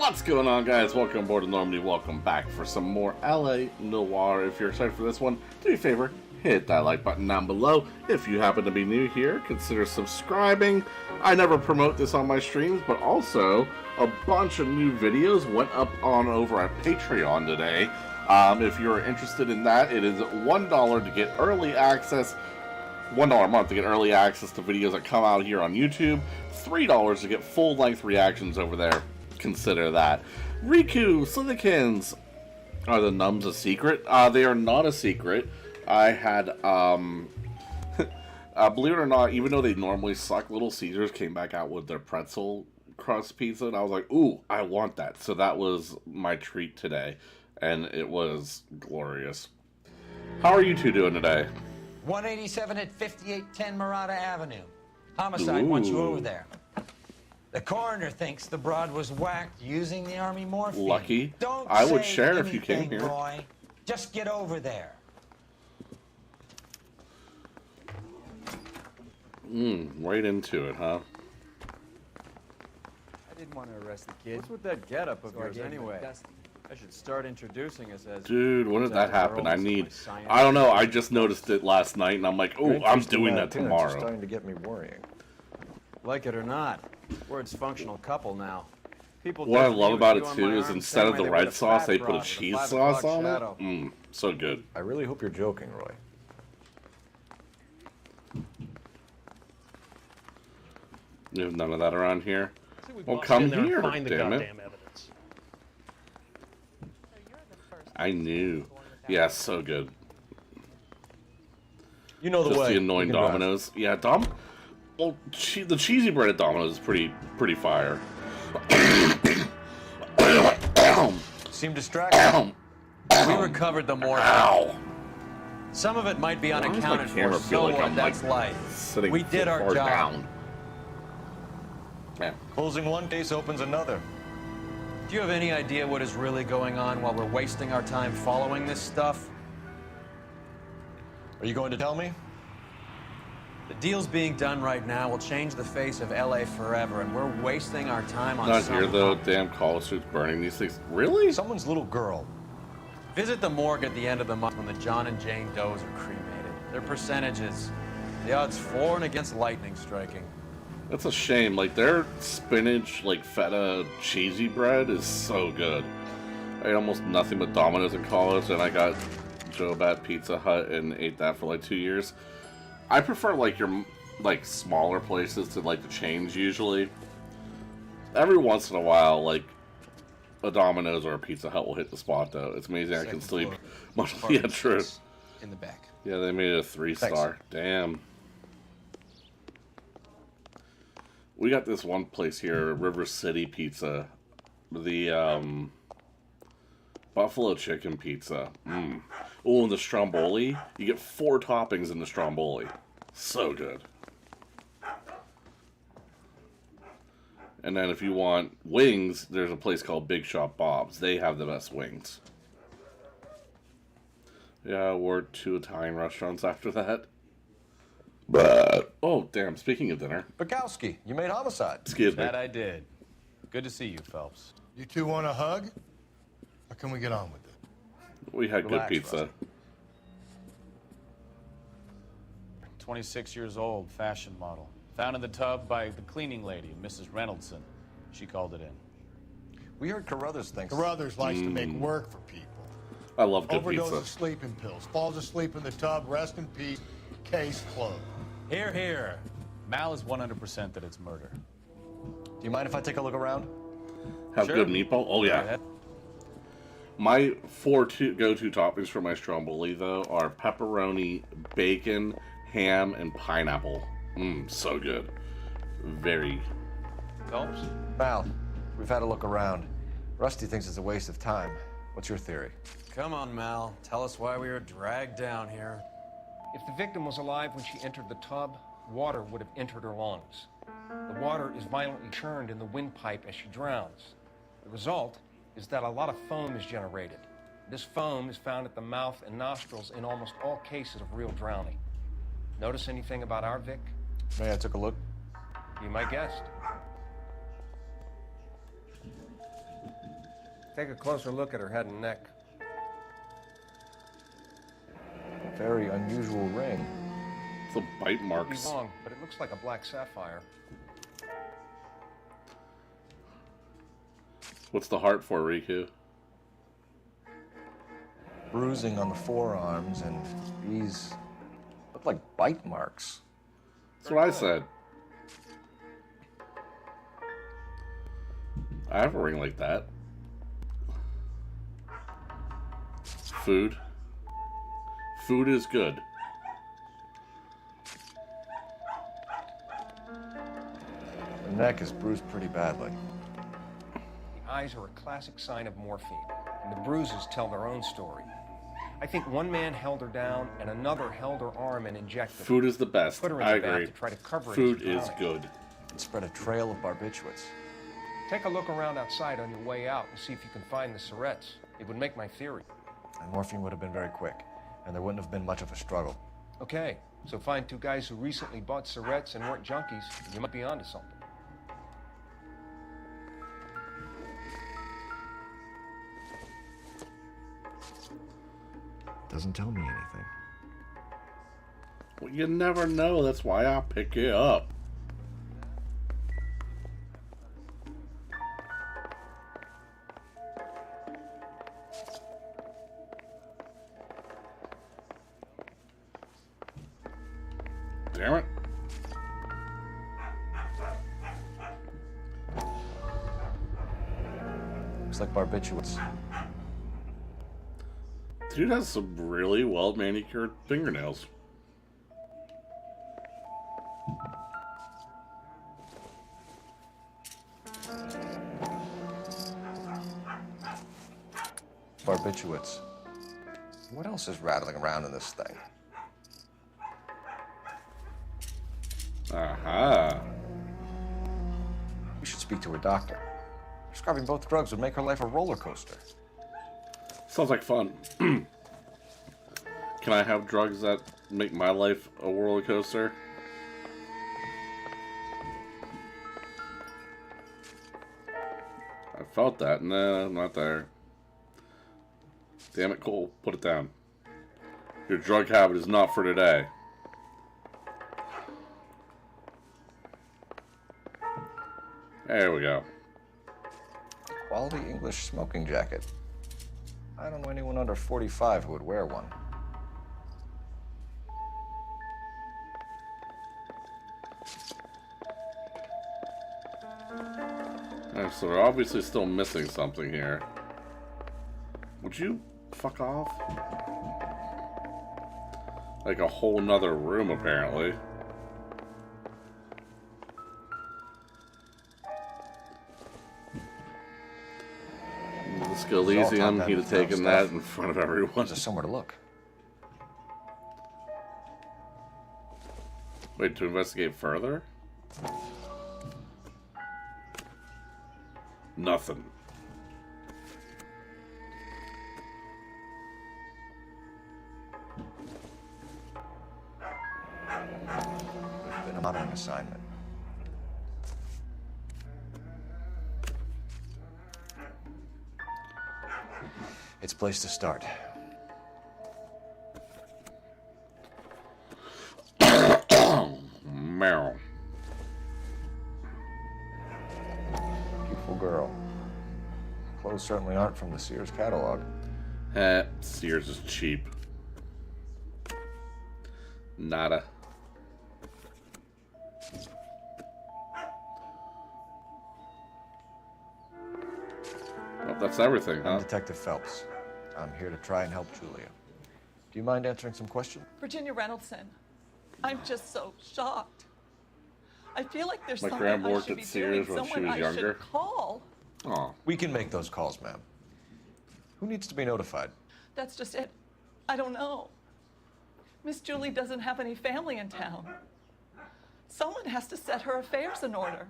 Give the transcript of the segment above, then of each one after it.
What's going on, guys? Welcome aboard to Normandy. Welcome back for some more LA Noire. If you're excited for this one, do me a favor, hit that like button down below. If you happen to be new here, consider subscribing. I never promote this on my streams, but also a bunch of new videos went up on over at Patreon today. If you're interested in that, it is $1 to get early access. $1 a month to get early access to videos that come out here on YouTube. $3 to get full-length reactions over there. Consider that. Riku Silicons. Are the numbs a secret? They are not a secret. I had, believe it or not, even though they normally suck, Little Caesars came back out with their pretzel crust pizza, and I was like, ooh, I want that. So that was my treat today, and it was glorious. How are you two doing today? 187 at 5810 Murata Avenue. Homicide wants you over there. The coroner thinks the broad was whacked using the army morphine. Lucky. Don't I would say share anything, if you came here. Roy. Just get over there. Right into it, huh? I didn't want to arrest the kids. What's with that getup of yours anyway? I should start introducing us as... Dude, when did that happen? I don't know, I just noticed it last night, and I'm like, oh, I'm doing that tomorrow. It's starting to get me worrying. Like it or not, we're its functional couple now. People what I love about it, too, is instead of the red sauce, they put a cheese sauce on it. So good. I really hope you're joking, Roy. You have none of that around here? Well, come here, damn it. I knew. Yeah, so good. You know the Just way. the annoying Domino's. Yeah, well, the cheesy bread at Domino's is pretty fire. Seem distracted. We recovered the more. Ow! Some of it might be Why does my unaccounted camera for. feel So like what? I'm, That's like, life. Sitting We did our far job. down. Yeah. Closing one case opens another. Do you have any idea what is really going on while we're wasting our time following this stuff? Are you going to tell me? The deals being done right now will change the face of LA forever, and we're wasting our time on Not some... here, though. Damn college students burning these things. Really? Someone's little girl. Visit the morgue at the end of the month when the John and Jane Does are cremated. Their percentages. The odds for and against lightning striking. That's a shame. Like, their spinach, like, feta cheesy bread is so good. I ate almost nothing but Domino's in college, and I got Joe at Pizza Hut and ate that for, like, 2 years. I prefer, like, your, like, smaller places to, like, the chains, usually. Every once in a while, like, a Domino's or a Pizza Hut will hit the spot, though. It's amazing I can sleep much. Yeah, true. In the back. Yeah, they made it a 3-star. Damn. We got this one place here, River City Pizza. The, buffalo chicken pizza. Oh, and the stromboli. You get 4 toppings in the stromboli. So good. And then if you want wings, there's a place called Big Shot Bob's. They have the best wings. Yeah, we're 2 Italian restaurants after that. But oh, damn, speaking of dinner. Bukowski, you made Homicide. Excuse me. That I did. Good to see you, Phelps. You two want a hug? Or can we get on with it? We had good Relax, pizza. Rusty. 26 years old, fashion model. Found in the tub by the cleaning lady, Mrs. Reynoldson. She called it in. We heard Carruthers thinks... Carruthers likes to make work for people. I love good Overdose pizza. of sleeping pills. Falls asleep in the tub. Rest in peace. Case closed. Here, here. Mal is 100% that it's murder. Do you mind if I take a look around? Have Sure. good meatball? Oh, Go yeah. ahead. My 4 go-to toppings for my stromboli, though, are pepperoni, bacon, ham, and pineapple. So good. Very. Phelps? Mal, we've had a look around. Rusty thinks it's a waste of time. What's your theory? Come on, Mal. Tell us why we were dragged down here. If the victim was alive when she entered the tub, water would have entered her lungs. The water is violently churned in the windpipe as she drowns. The result is that a lot of foam is generated. This foam is found at the mouth and nostrils in almost all cases of real drowning. Notice anything about our Vic? May I took a look? You might guess. Take a closer look at her head and neck. A very unusual ring. Some bite Could be marks. wrong, but it looks like a black sapphire. What's the heart for, Riku? Bruising on the forearms, and these look like bite marks. That's what I said. I have a ring like that. Food. Food is good. The neck is bruised pretty badly. The eyes are a classic sign of morphine, and the bruises tell their own story. I think one man held her down, and another held her arm and injected her. Food is the best. Put her in I the bath agree. to try to cover it Food as she is drowned. good. It spread a trail of barbiturates. Take a look around outside on your way out and see if you can find the Surrettes. It would make my theory. And morphine would have been very quick, and there wouldn't have been much of a struggle. Okay, so find two guys who recently bought Surrettes and weren't junkies, and you might be onto something. Doesn't tell me anything. Well, you never know. That's why I'll pick it up. Damn it. Looks like barbiturates. Dude has some really well manicured fingernails. Barbiturates. What else is rattling around in this thing? Aha. We should speak to her doctor. Prescribing both drugs would make her life a roller coaster. Sounds like fun. Can I have drugs that make my life a roller coaster? I felt that. No, not there. Damn it, Cole. Put it down. Your drug habit is not for today. There we go. Quality English smoking jacket. I don't know anyone under 45 who would wear one. Alright, so we're obviously still missing something here. Would you fuck off? Like a whole nother room, apparently. Let's go easy on me to taking that in front of everyone. There's somewhere to look. Wait, to investigate further? Nothing. Been a modern assignment. It's a place to start. Meryl. Beautiful girl. Clothes certainly aren't from the Sears catalog. Sears is cheap. Nada. Well, that's everything, huh? I'm Detective Phelps. I'm here to try and help Julia. Do you mind answering some questions? Virginia Reynoldson, I'm just so shocked. I feel like there's My someone grandma I worked should at be Sears doing, when she someone was I younger. should call. Aw. We can make those calls, ma'am. Who needs to be notified? That's just it. I don't know. Miss Julie doesn't have any family in town. Someone has to set her affairs in order.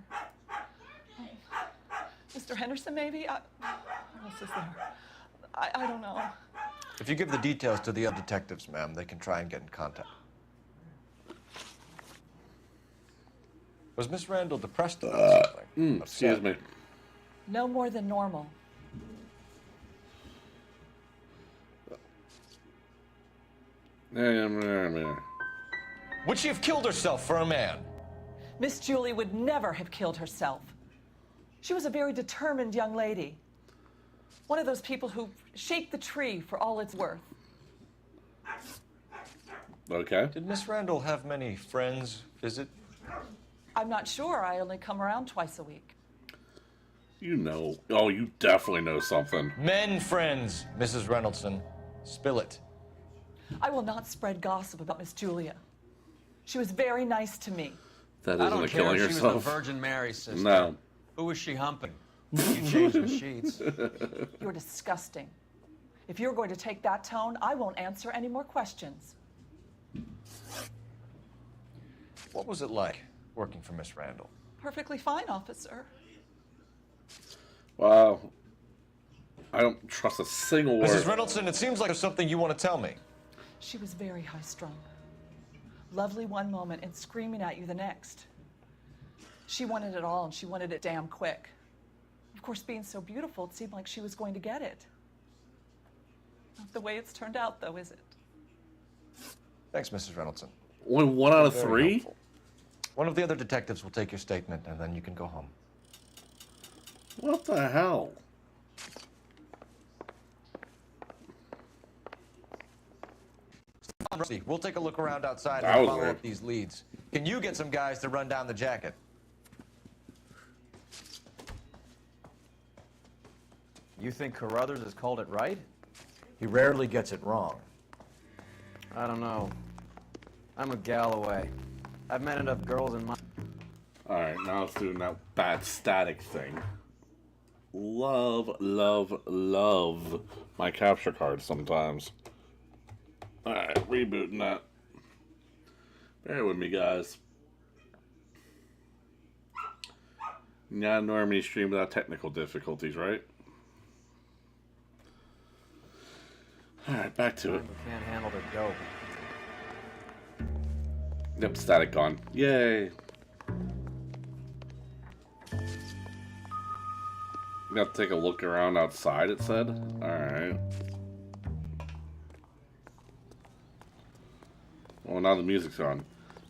Mr. Henderson, maybe? What else is there? I don't know. If you give the details to the other detectives, ma'am, they can try and get in contact. Was Miss Randall depressed about something? Excuse me. No more than normal. Would she have killed herself for a man? Miss Julie would never have killed herself. She was a very determined young lady. One of those people who shake the tree for all it's worth. Okay. Did Miss Randall have many friends visit? I'm not sure. I only come around twice a week. You know. Oh, you definitely know something. Men friends, Mrs. Reynoldson. Spill it. I will not spread gossip about Miss Julia. She was very nice to me. That I isn't don't a care killing if she was yourself. the Virgin Mary's sister. No. Who was she humping? You changed the sheets. You're disgusting. If you're going to take that tone, I won't answer any more questions. What was it like working for Miss Randall? Perfectly fine, officer. Wow. I don't trust a single word. Mrs. Reynoldson, it seems like there's something you want to tell me. She was very high-strung. Lovely one moment and screaming at you the next. She wanted it all, and she wanted it damn quick. Of course, being so beautiful, it seemed like she was going to get it. Not the way it's turned out, though, is it? Thanks, Mrs. Reynoldson. Only 1 out of Very 3? helpful. One of the other detectives will take your statement, and then you can go home. What the hell? Rusty, we'll take a look around outside That and was follow weird. up these leads. Can you get some guys to run down the jacket? You think Carruthers has called it right? He rarely gets it wrong. I don't know. I'm a Galloway. I've met enough girls in my... Alright, now let's do that bad static thing. Love, love, love my capture cards sometimes. Alright, rebooting that. Bear with me, guys. Not normally stream without technical difficulties, right? Alright, back to it. People can't handle their dope. Yep, static gone. Yay! We got to take a look around outside, it said. Alright. Well, now the music's on.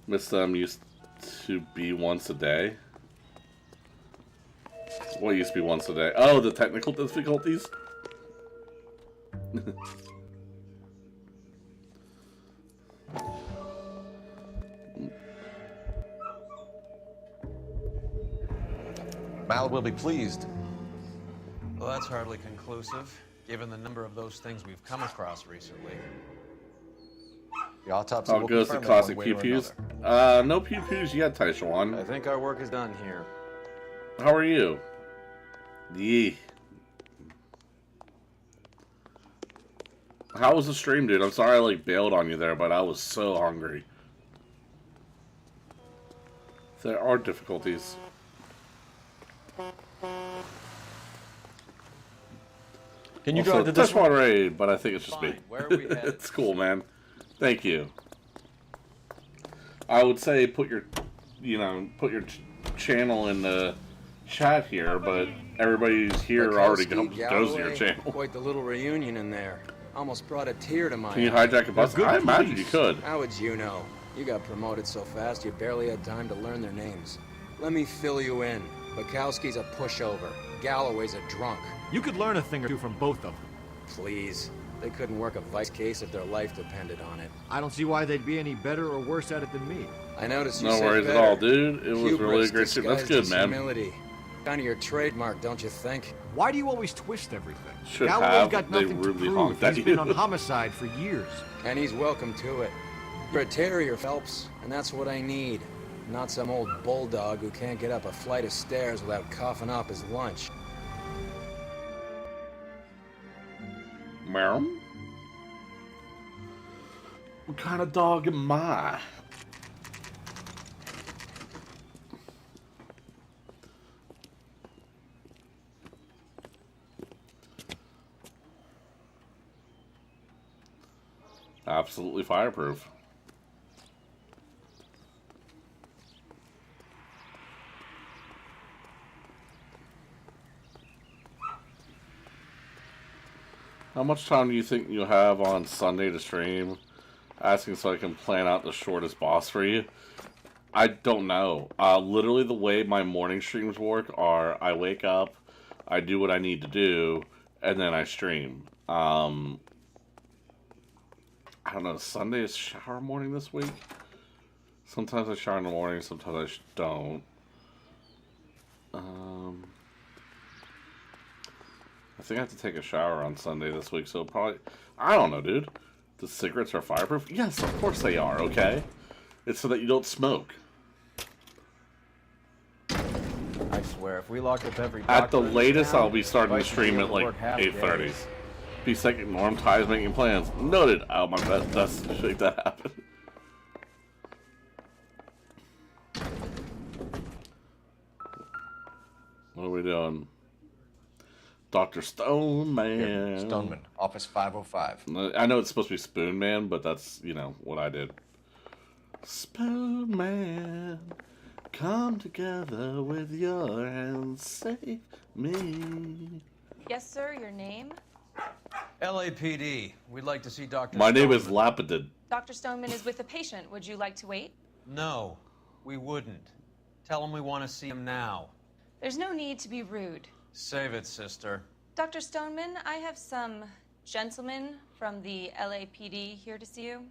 Miss them used to be once a day. What used to be once a day? Oh, the technical difficulties? Mal will be pleased. Well, that's hardly conclusive, given the number of those things we've come across recently. The autopsy How will goes the confirm it classic one way or pew-pews? another. No pew-pews yet, I Taishawan. think our work is done here. How are you? Yee. How was the stream, dude? I'm sorry I bailed on you there, but I was so hungry. There are difficulties. Can you Also, drive to this touch one? moderate, but I think it's just me. Fine. Where are we headed? It's cool, man. Thank you. I would say put your channel in the chat here, but everybody who's here already goes to your channel. Quite the little reunion in there. Almost brought a tear to my Can you eye. hijack a bus? I imagine you could. How would you know? You got promoted so fast you barely had time to learn their names. Let me fill you in. Bukowski's a pushover. Galloway's a drunk. You could learn a thing or two from both of them. Please. They couldn't work a vice case if their life depended on it. I don't see why they'd be any better or worse at it than me. I noticed you No said worries at better. all, dude. It was really a great stream. That's good, disguised as man. humility. Kind of your trademark, don't you think? Why do you always twist everything? Should Galloway's have. got They nothing to rudely prove. honked at He's been you. on homicide for years. And he's welcome to it. You're a terrier, Phelps, and that's what I need. Not some old bulldog who can't get up a flight of stairs without coughing up his lunch. Meow. What kind of dog am I? Absolutely fireproof. How much time do you think you'll have on Sunday to stream? Asking so I can plan out the shortest boss for you. I don't know. Literally the way my morning streams work are I wake up, I do what I need to do, and then I stream. I don't know, Sunday is shower morning this week? Sometimes I shower in the morning, sometimes I don't. I think I have to take a shower on Sunday this week, so probably... I don't know, dude. The cigarettes are fireproof? Yes, of course they are, okay? It's so that you don't smoke. I swear, if we locked up every At the doctor in latest, town, I'll be starting to Vice would stream be at able to like work half 8:30. days. Be second Norm Ty's making plans. Noted. Oh my god, that's to make that happen. What are we doing? Dr. Stone Man. Stoneman, office 505. I know it's supposed to be Spoon Man, but that's, you know, what I did. Spoon Man, come together with your hands, save me. Yes, sir. Your name? LAPD. We'd like to see Dr. My name is Stoneman. Lapidid. Dr. Stoneman is with a patient. Would you like to wait? No, we wouldn't. Tell him we want to see him now. There's no need to be rude. Save it, sister. Dr. Stoneman, I have some gentlemen from the LAPD here to see you.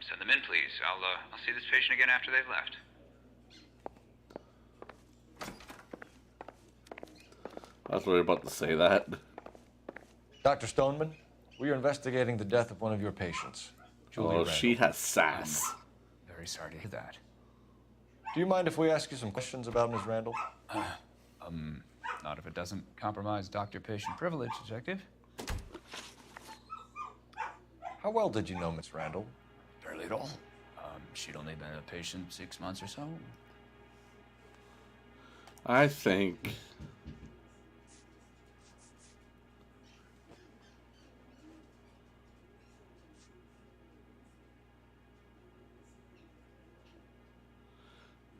Send them in, please. I'll see this patient again after they've left. I was really about to say that. Dr. Stoneman, we are investigating the death of one of your patients, Julia Oh, Randall. she has sass. Very sorry to hear that. Do you mind if we ask you some questions about Ms. Randall? Not if it doesn't compromise doctor-patient privilege, Detective. How well did you know Miss Randall? Barely at all. She'd only been a patient 6 months or so. I think...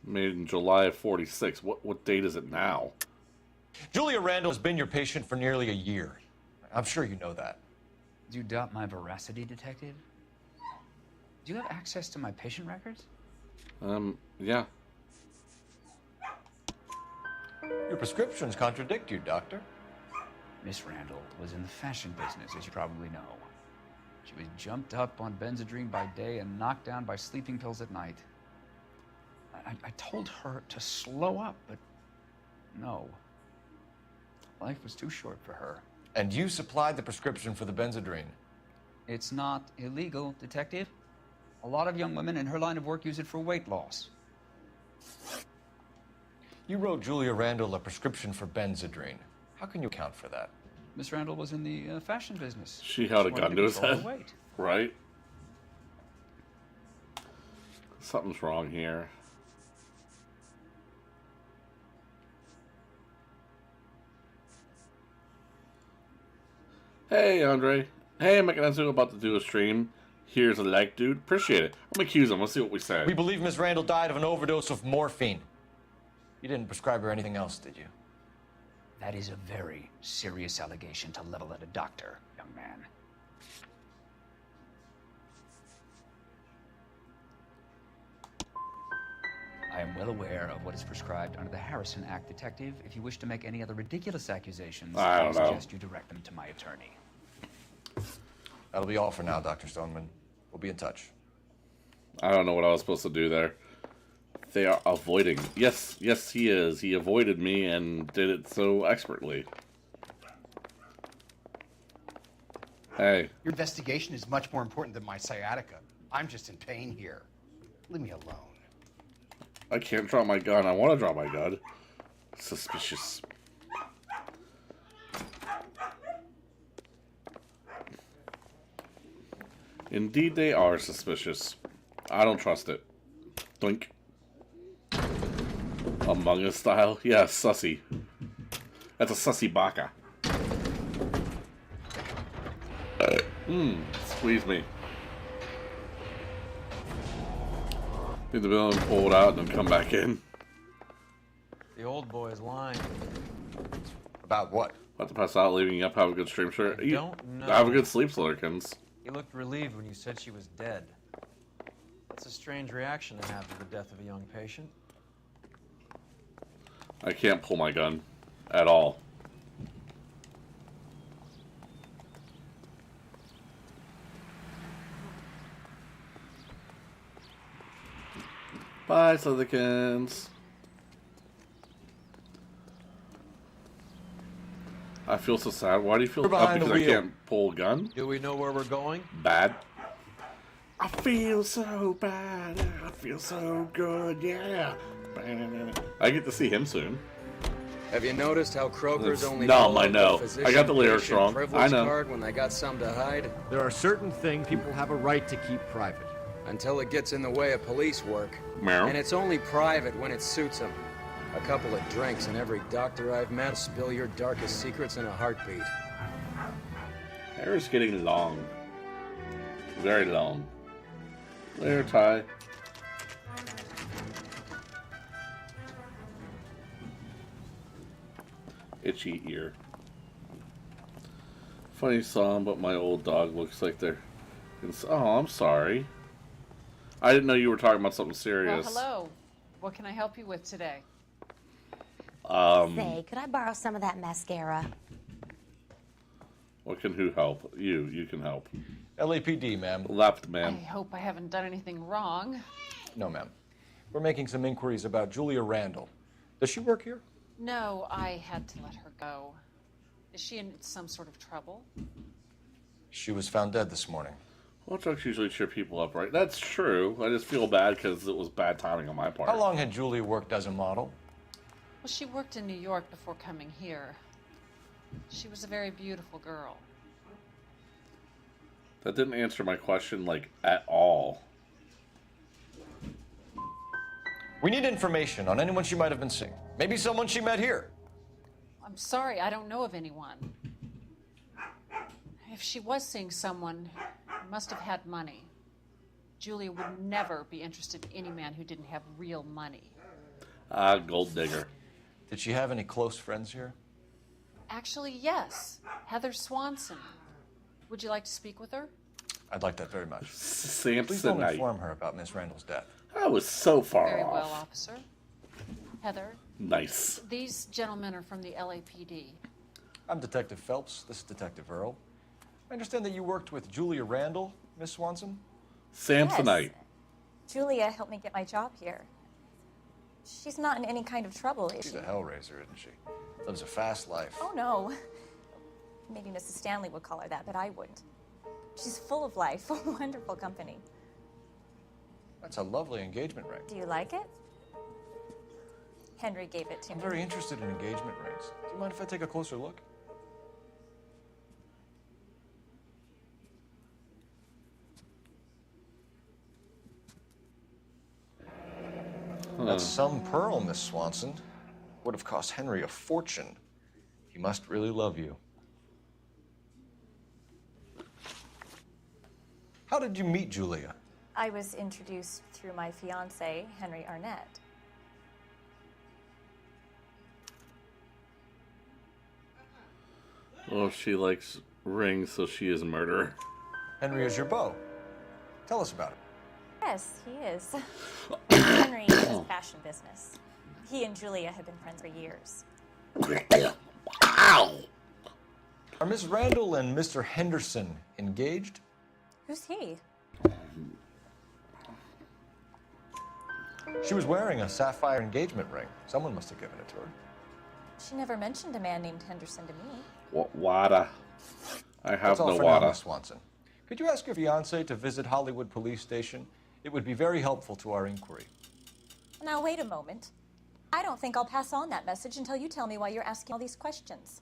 made in July of 46. What date is it now? Julia Randall has been your patient for nearly a year. I'm sure you know that. Do you doubt my veracity, Detective? Do you have access to my patient records? Yeah. Your prescriptions contradict you, Doctor. Miss Randall was in the fashion business, as you probably know. She was jumped up on Benzedrine by day and knocked down by sleeping pills at night. I told her to slow up, but no. Life was too short for her. And you supplied the prescription for the Benzedrine. It's not illegal, Detective. A lot of young women in her line of work use it for weight loss. You wrote Julia Randall a prescription for Benzedrine. How can you account for that? Miss Randall was in the fashion business. She held a wanted gun to his control her head. weight. Right? Something's wrong here. Hey, Andre. Hey, Mechanism, about to do a stream. Here's a like, dude. Appreciate it. I'm gonna accuse him. Let's see what we say. We believe Miss Randall died of an overdose of morphine. You didn't prescribe her anything else, did you? That is a very serious allegation to level at a doctor, young man. I am well aware of what is prescribed under the Harrison Act, Detective. If you wish to make any other ridiculous accusations, I don't know. suggest you direct them to my attorney. That'll be all for now, Dr. Stoneman. We'll be in touch. I don't know what I was supposed to do there. They are avoiding. Yes, he is. He avoided me and did it so expertly. Hey. Your investigation is much more important than my sciatica. I'm just in pain here. Leave me alone. I can't draw my gun. I want to draw my gun. Suspicious. Indeed, they are suspicious. I don't trust it. Doink. Among Us style? Yeah, sussy. That's a sussy baka. Squeeze me. Need the villain pull it out and then come back in. The old boy is lying. About what? About to pass out, leaving you up. Have a good stream, sure. I don't know. Have a good sleep, Slurkins. He looked relieved when you said she was dead. That's a strange reaction to have to the death of a young patient. I can't pull my gun at all. Bye, Southerners. I feel so sad. Why do you feel We're behind because the I wheel. can't pull a gun? Do we know where we're going? Bad. I feel so bad. I feel so good. Yeah. I get to see him soon. Have you noticed how Croker's only No, pull I out know. the I got the lyrics physician wrong. privilege I know. card when they got something to hide? There are certain things people have a right to keep private. Until it gets in the way of police work. Meow. And it's only private when it suits them. A couple of drinks and every doctor I've met will spill your darkest secrets in a heartbeat. Hair is getting long. Very long. There, Ty. Itchy ear. Funny song, but my old dog looks like they're... Oh, I'm sorry. I didn't know you were talking about something Well, serious. hello. What can I help you with today? Say, could I borrow some of that mascara? What can who help? You can help. LAPD, ma'am. Left, I ma'am. hope I haven't done anything wrong. No, ma'am. We're making some inquiries about Julia Randall. Does she work here? No, I had to let her go. Is she in some sort of trouble? She was found dead this morning. Well, drugs usually cheer people up, right? That's true. I just feel bad because it was bad timing on my part. How long had Julia worked as a model? Well, she worked in New York before coming here. She was a very beautiful girl. That didn't answer my question, like, at all. We need information on anyone she might have been seeing. Maybe someone she met here. I'm sorry, I don't know of anyone. If she was seeing someone, he must have had money. Julia would never be interested in any man who didn't have real money. Gold digger. Did she have any close friends here? Actually, yes. Heather Swanson. Would you like to speak with her? I'd like that very much. Please Samsonite. don't inform her about Miss Randall's death. I was so far Very off. well, officer. Heather, Nice. these gentlemen are from the LAPD. I'm Detective Phelps. This is Detective Earl. I understand that you worked with Julia Randall, Miss Swanson? Samsonite. Julia helped me get my job here. She's not in any kind of trouble, is She's she? a hellraiser, isn't she? Lives a fast life. Oh, no. Maybe Mrs. Stanley would call her that, but I wouldn't. She's full of life, a wonderful company. That's a lovely engagement ring. Do you like it? Henry gave it to I'm me. very interested in engagement rings. Do you mind if I take a closer look? That's some pearl, Miss Swanson. Would have cost Henry a fortune. He must really love you. How did you meet Julia? I was introduced through my fiancé, Henry Arnett. Well, she likes rings, so she is a murderer. Henry is your beau. Tell us about it. Yes, he is. Henry has a fashion business. He and Julia have been friends for years. Ow! Are Miss Randall and Mr. Henderson engaged? Who's he? She was wearing a sapphire engagement ring. Someone must have given it to her. She never mentioned a man named Henderson to me. Wada. I have That's all no for now, wada. Miss Swanson. Could you ask your fiancé to visit Hollywood Police Station? It would be very helpful to our inquiry. Now, wait a moment. I don't think I'll pass on that message until you tell me why you're asking all these questions.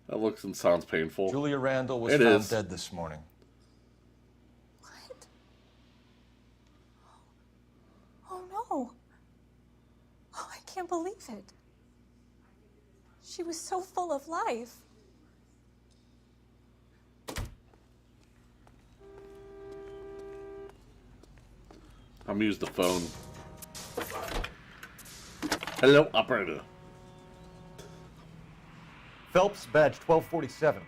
That looks and sounds painful. Julia Randall was It found is. dead this morning. What? Oh, no. Oh, I can't believe it. She was so full of life. I'm using the phone. Hello, operator. Phelps, badge 1247.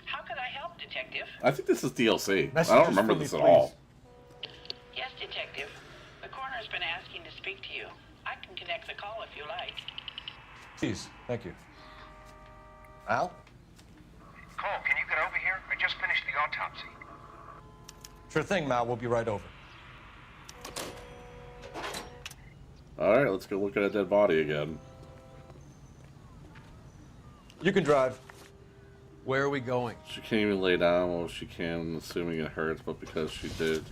How can I help, Detective? I think this is DLC. I Messages don't remember for me, this at all. Yes, Detective. The coroner's been asking to speak to you. I can connect the call if you like. Please, thank you. Al? Cole, can you get over here? I just finished the autopsy. Sure thing, Mal. We'll be right over. Alright, let's go look at a dead body again. You can drive. Where are we going? She can't even lay down. Well, she can, assuming it hurts, but because she did,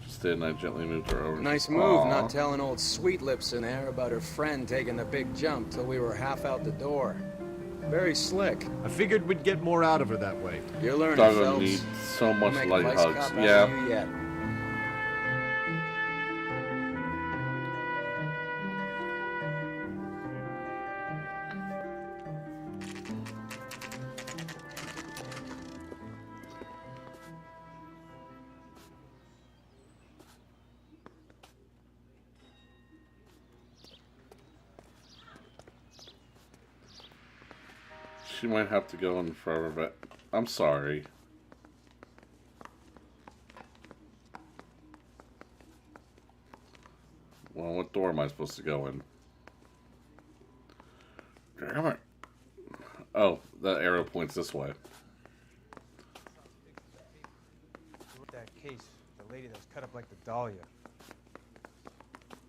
just did, and I gently moved her over. Nice move, Aww. not telling old Sweet Lips in there about her friend taking the big jump till we were half out the door. Very slick. I figured we'd get more out of her that way. You're learning, Doggo Phelps. needs so much Make a light vice hugs. cop out of Yeah. you yet. She might have to go in forever, but I'm sorry. Well, what door am I supposed to go in? Damn it. Oh, that arrow points this way. That case, the lady that was cut up like the dahlia.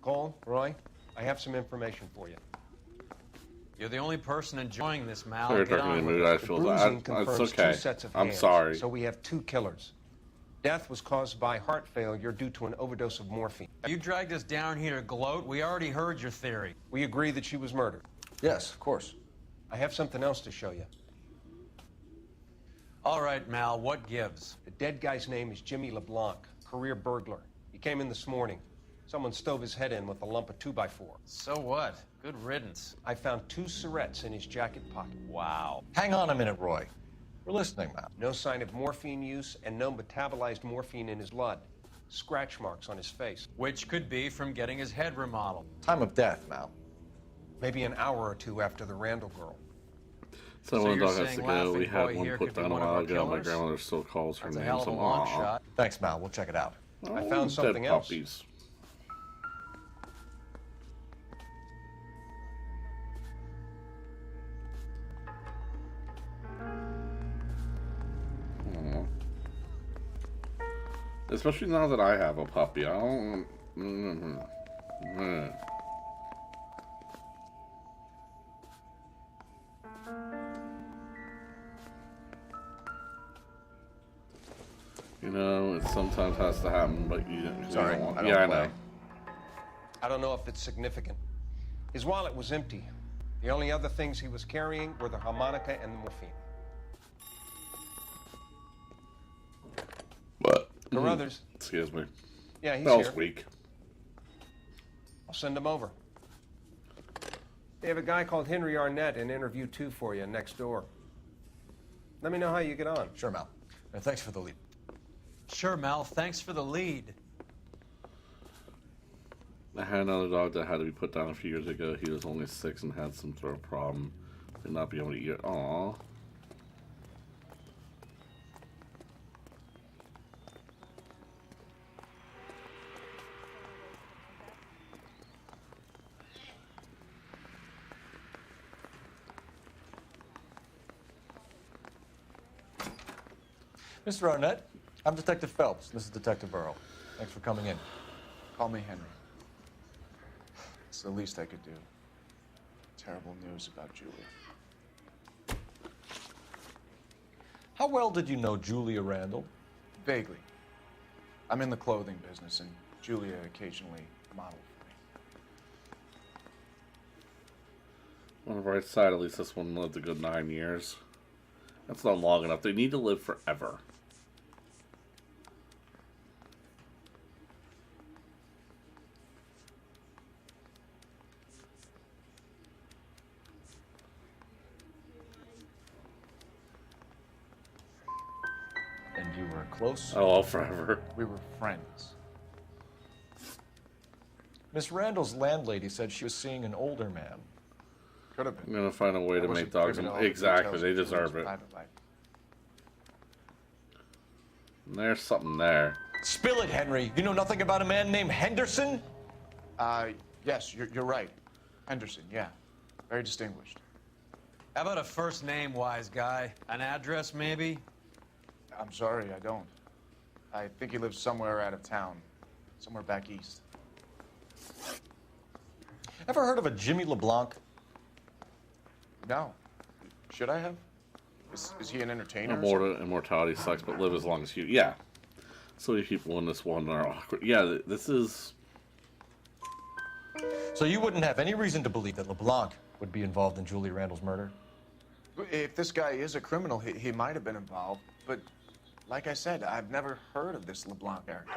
Cole, Roy, I have some information for you. You're the only person enjoying this, Mal. Sorry, Get talking on to with me. it. I The feel bruising that. confirms It's okay. two sets of I'm hands, sorry. So we have two killers. Death was caused by heart failure due to an overdose of morphine. You dragged us down here to gloat. We already heard your theory. We agree that she was murdered. Yes, of course. I have something else to show you. All right, Mal, what gives? The dead guy's name is Jimmy LeBlanc, career burglar. He came in this morning. Someone stove his head in with a lump of 2x4. So what? Good riddance. I found 2 syrettes in his jacket pocket. Wow. Hang on a minute, Roy. We're listening, Mal. No sign of morphine use and no metabolized morphine in his blood. Scratch marks on his face. Which could be from getting his head remodeled. Time of death, Mal. Maybe an hour or two after the Randall girl. Someone you're dog has saying to go. We Laughing had Boy one here put could be down a one of while our ago. My killers? grandmother still calls her That's a name. hell of So, a long aw. shot. Thanks, Mal. We'll check it out. I Oh, found something dead else. puppies. Aw. Especially now that I have a puppy. I don't. You know, it sometimes has to happen, but you Sorry, don't want. I don't Yeah, I play. know. I don't know if it's significant. His wallet was empty. The only other things he was carrying were the harmonica and the morphine. But Carruthers. Excuse me. Yeah, he's That was here. weak. I'll send him over. They have a guy called Henry Arnett in interview 2 for you next door. Let me know how you get on. Sure, Mal. And thanks for the lead. Sure, Mal. Thanks for the lead. I had another dog that had to be put down a few years ago. He was only 6 and had some throat problem. Did not be able to eat it. Aww. Mr. Arnett, I'm Detective Phelps. This is Detective Earl. Thanks for coming in. Call me Henry. It's the least I could do. Terrible news about Julia. How well did you know Julia Randall? Vaguely. I'm in the clothing business, and Julia occasionally modeled for me. On the right side, at least this one lived a good 9 years. That's not long enough. They need to live forever. And you were close? Oh, forever. We were friends. Miss Randall's landlady said she was seeing an older man. Could have I'm been. gonna find a way I to wasn't make dogs. privy to all the Exactly, details they of Julia's deserve it. private life. There's something there. Spill it, Henry. You know nothing about a man named Henderson? Yes, you're right. Henderson, yeah. Very distinguished. How about a first name, wise guy? An address, maybe? I'm sorry, I don't. I think he lives somewhere out of town. Somewhere back east. Ever heard of a Jimmy LeBlanc? No. Should I have? Is he an entertainer? Immortality sucks, but live as long as you. Yeah. So many people in this one are awkward. Yeah, this is... So you wouldn't have any reason to believe that LeBlanc would be involved in Julie Randall's murder? If this guy is a criminal, he might have been involved. But like I said, I've never heard of this LeBlanc character.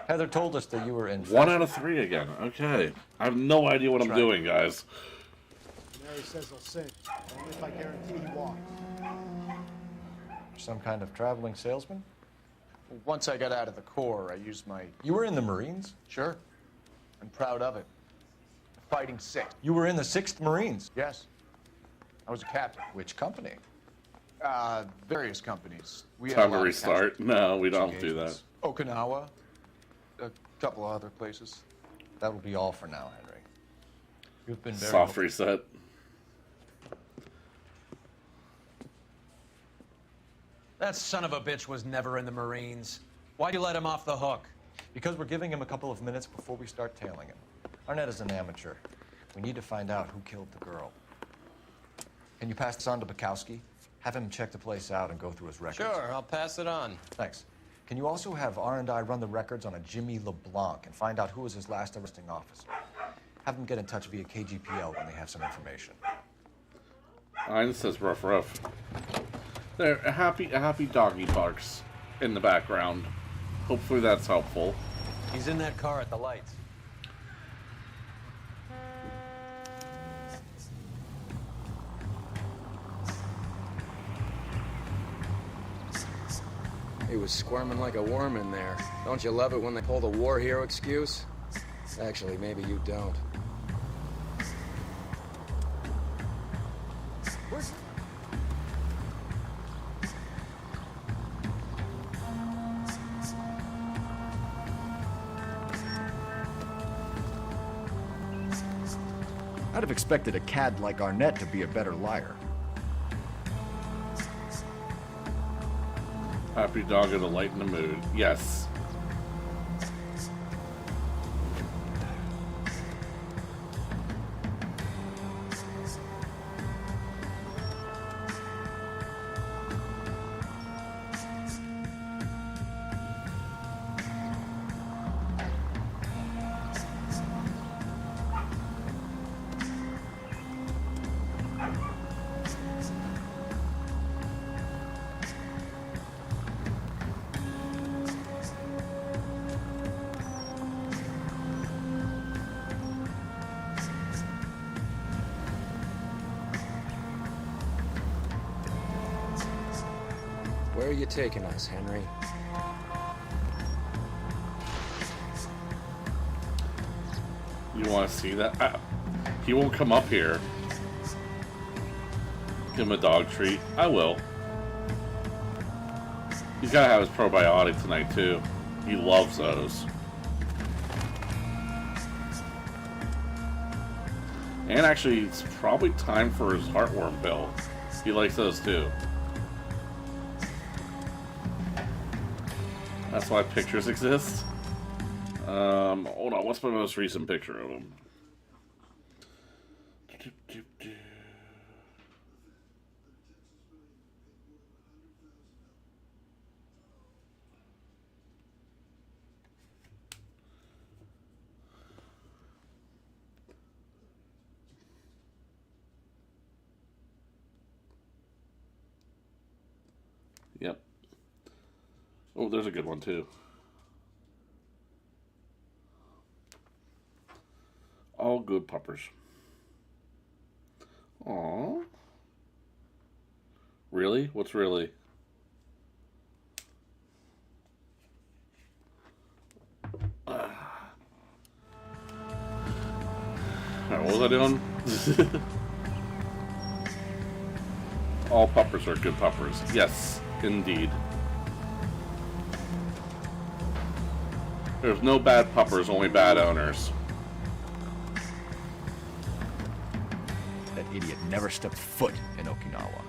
Heather told us that you were in... 1 out of 3 again. Okay. I have no idea what I'm doing, guys. Mary says he'll sing. Only if I guarantee he walks. Some kind of traveling salesman? Once I got out of the Corps, I used my... You were in the Marines? Sure. I'm proud of it. Fighting 6th. You were in the 6th Marines? Yes. I was a captain. Which company? Various companies. We Time to restart. No, we don't do that. Okinawa. A couple of other places. That will be all for now, Henry. You've been very... Soft reset. That son of a bitch was never in the Marines. Why'd you let him off the hook? Because we're giving him a couple of minutes before we start tailing him. Arnett is an amateur. We need to find out who killed the girl. Can you pass this on to Bukowski? Have him check the place out and go through his records. Sure, I'll pass it on. Thanks. Can you also have R&I run the records on a Jimmy LeBlanc and find out who was his last arresting officer? Have them get in touch via KGPL when they have some information. Mine says rough. There, a happy doggy barks in the background. Hopefully that's helpful. He's in that car at the lights. He was squirming like a worm in there. Don't you love it when they pull the war hero excuse? Actually, maybe you don't. I'd have expected a cad like Arnett to be a better liar. Happy dog in the light in the mood. Yes. Where are you taking us, Henry? You want to see that? He won't come up here. Give him a dog treat. I will. He's got to have his probiotic tonight, too. He loves those. And actually, it's probably time for his heartworm pill. He likes those, too. That's why pictures exist. Hold on, what's my most recent picture of him? Yep. Oh, there's a good one, too. All good puppers. Aww. Really? What's really? Alright, what was I doing? All puppers are good puppers. Yes, indeed. There's no bad puppers, only bad owners. That idiot never stepped foot in Okinawa.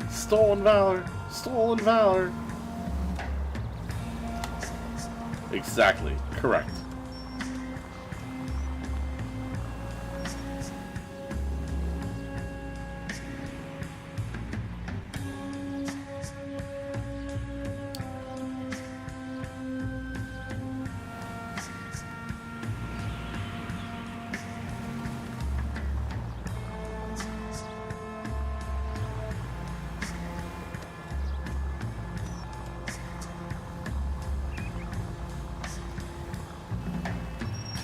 Stolen valor! Stolen valor! Exactly. Correct.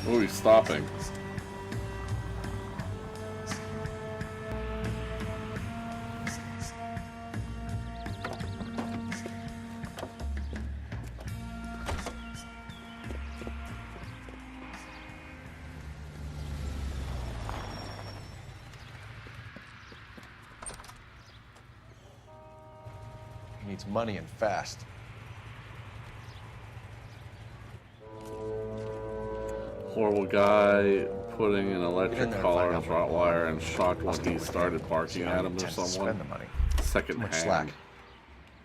Oh, he's stopping. He needs money and fast. Horrible guy putting an electric Get in there and collar find on his out what he Rottweiler wants. and shocked when I'll stick he with started him. barking See how at he him or intends to someone. spend the money. Second Too much hand. slack.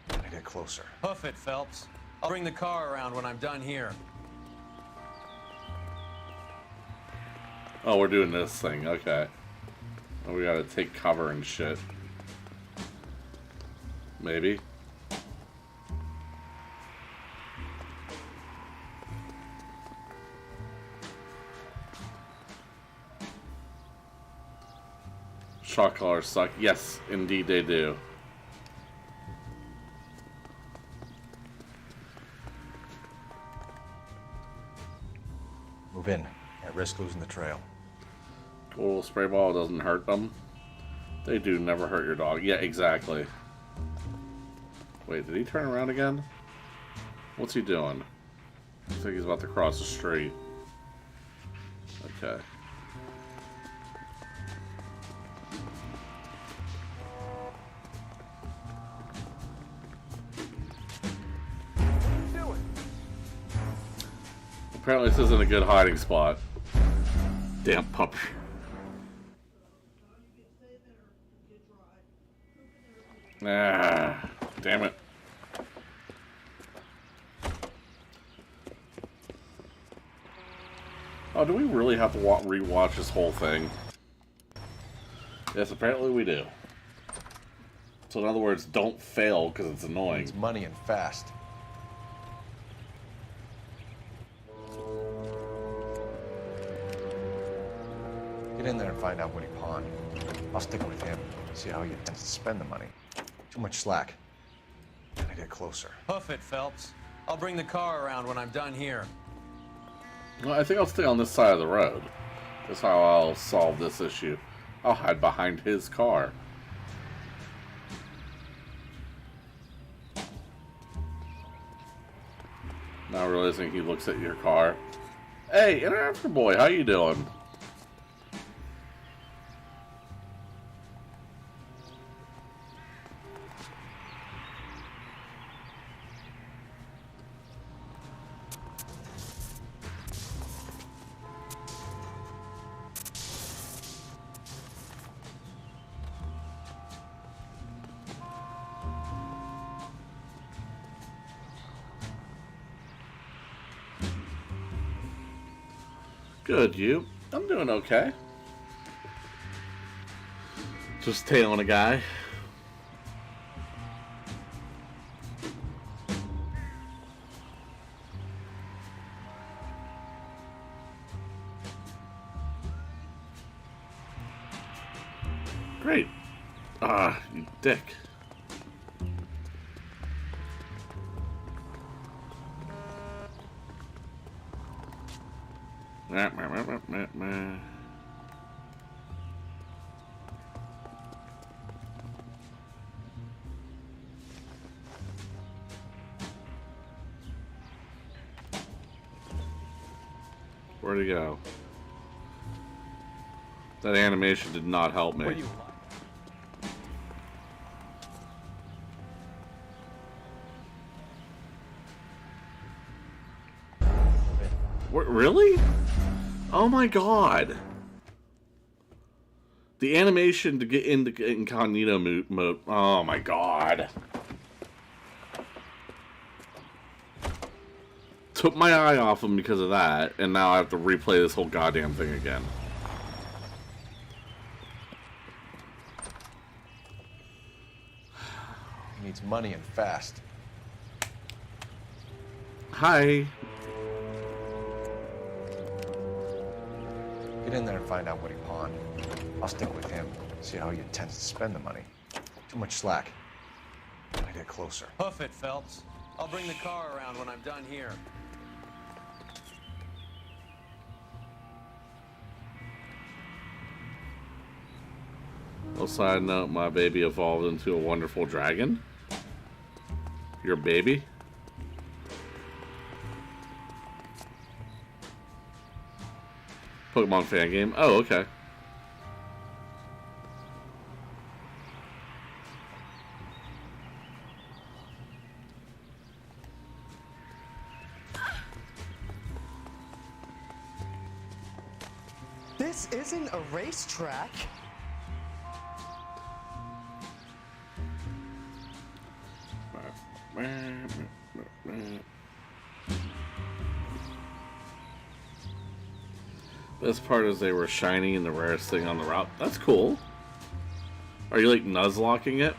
Gotta get closer. Hoof it, Phelps. I'll bring the car around when I'm done here. Oh, we're doing this thing. Okay. Oh, we gotta take cover and shit. Maybe. Shock collars suck. Yes, indeed they do. Move in. At risk losing the trail. Little spray ball doesn't hurt them. They do never hurt your dog. Yeah, exactly. Wait, did he turn around again? What's he doing? Looks like he's about to cross the street. Okay. Apparently this isn't a good hiding spot. Damn puppy. Ah, damn it. Oh, do we really have to rewatch this whole thing? Yes, apparently we do. So in other words, don't fail because it's annoying. Needs money and fast. Get in there and find out what he pawned. I'll stick with him. See how he intends to spend the money. Too much slack. Gotta get closer. Hoof it, Phelps. I'll bring the car around when I'm done here. Well, I think I'll stay on this side of the road. That's how I'll solve this issue. I'll hide behind his car. Now realizing he looks at your car. Hey, Interafter Boy, how you doing? Good, you. I'm doing okay. Just tailing a guy. Great. Ah, you dick. Where'd he go? That animation did not help me. What do you What, really? Oh my god. The animation to get into incognito mode. Oh my god. Took my eye off him because of that, and now I have to replay this whole goddamn thing again. He needs money and fast. Hi. Get in there and find out what he pawned. I'll stick with him. See how he intends to spend the money. Too much slack. Gotta get closer. Hoof it, Phelps. I'll bring the car around when I'm done here. Well, side note, my baby evolved into a wonderful dragon. Your baby? Pokemon fan game. Oh, okay. This isn't a racetrack. Best part is they were shiny and the rarest thing on the route. That's cool. Are you like nuzlocking it?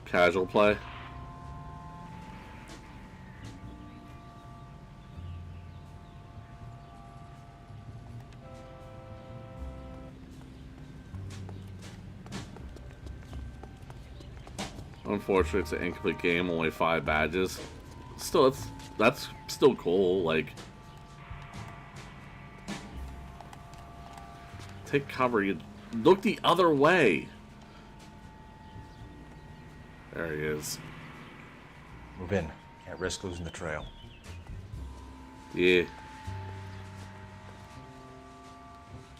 Casual play. Unfortunately, it's an incomplete game, only 5 badges. Still, that's still cool, like... Take cover, you look the other way! There he is. Move in. Can't risk losing the trail. Yeah.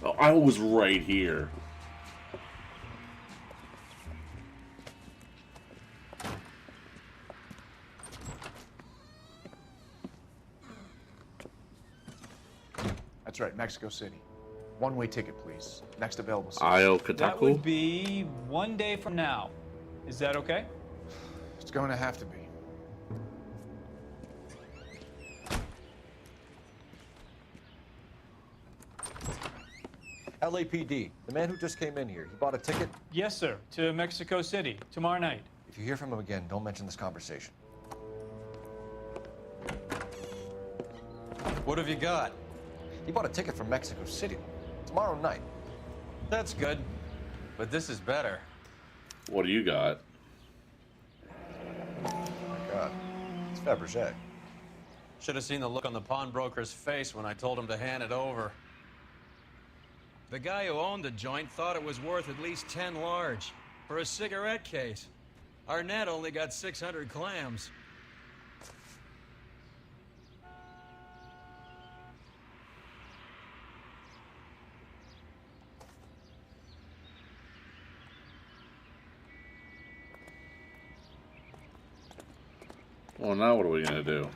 Oh, I was right here. That's right, Mexico City. One-way ticket, please. Next available seat. That would be 1 day from now. Is that okay? It's going to have to be. LAPD, the man who just came in here, he bought a ticket? Yes, sir. To Mexico City, tomorrow night. If you hear from him again, don't mention this conversation. What have you got? He bought a ticket from Mexico City. Tomorrow night. That's good. But this is better. What do you got? Oh my god. It's Fabergé. Should have seen the look on the pawnbroker's face when I told him to hand it over. The guy who owned the joint thought it was worth at least 10 large for a cigarette case. Arnett only got 600 clams. Well, now what are we gonna do?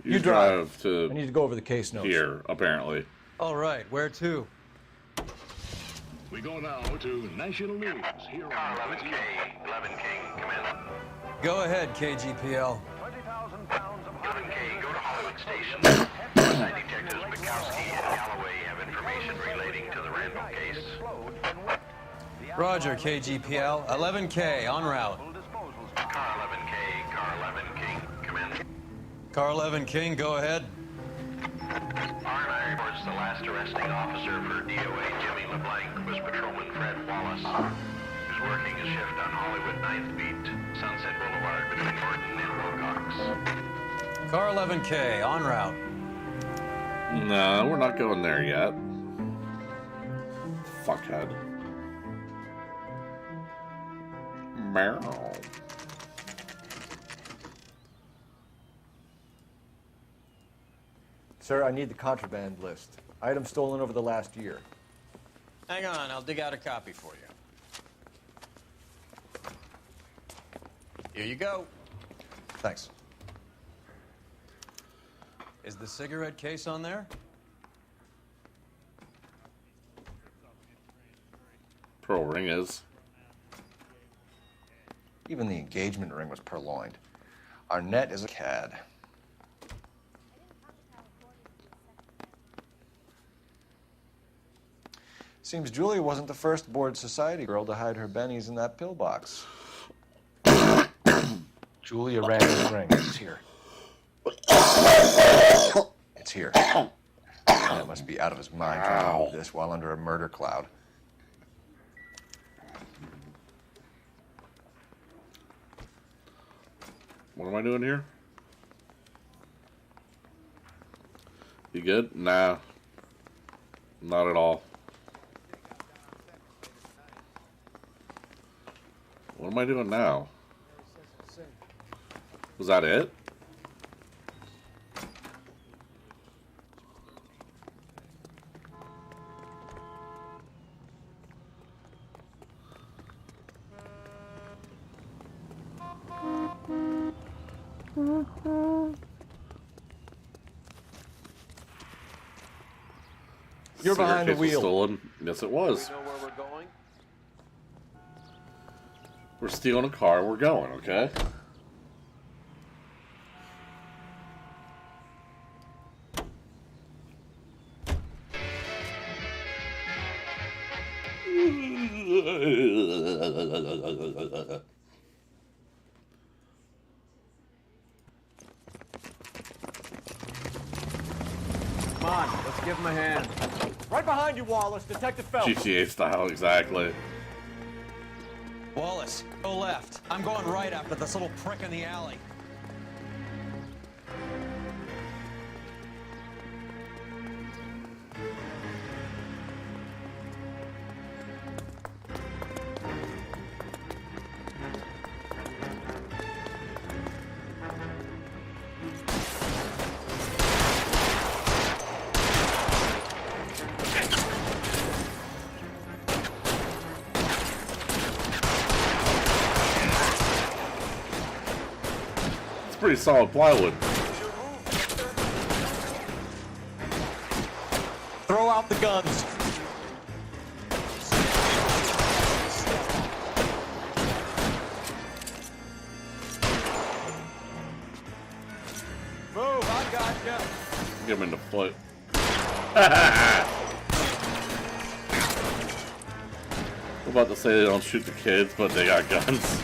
You drive to. I need to go over the case notes. Here, apparently. All right, where to? We go now to national news here on 11K, 11K, come in. Go ahead, KGPL. 11K, go to Hollywood Station. Side detectives Bukowski and Galloway have information relating to the Randall case. Roger, KGPL. 11K, en route. Car 11K, car 11 King, come in. Car 11 King, go ahead. R&I reports the last arresting officer for DOA Jimmy LeBlanc was Patrolman Fred Wallace, who's working a shift on Hollywood 9th Beat, Sunset Boulevard between Norton and Wilcox. Car 11K, en route. No, we're not going there yet. Fuckhead. Meow. Sir, I need the contraband list. Items stolen over the last year. Hang on, I'll dig out a copy for you. Here you go. Thanks. Is the cigarette case on there? Pearl ring is. Even the engagement ring was purloined. Arnett is a cad. Seems Julia wasn't the first bored society girl to hide her bennies in that pillbox. Julia Randall's ring. It's here. It's here. That must be out of his mind trying to move this while under a murder cloud. What am I doing here? You good? Nah. Not at all. What am I doing now? Was that it? You're behind the Cigarette case was wheel. Stolen. Yes, it was. Do we know where we're going? We're stealing a car. We're going, okay? Come on, let's give him a hand. Right behind you, Wallace. Detective Phelps. GTA style, exactly. Wallace, go left. I'm going right after this little prick in the alley. Pretty solid plywood. Throw out the guns. Move, I got you. Give him in the foot. I'm about to say they don't shoot the kids, but they got guns.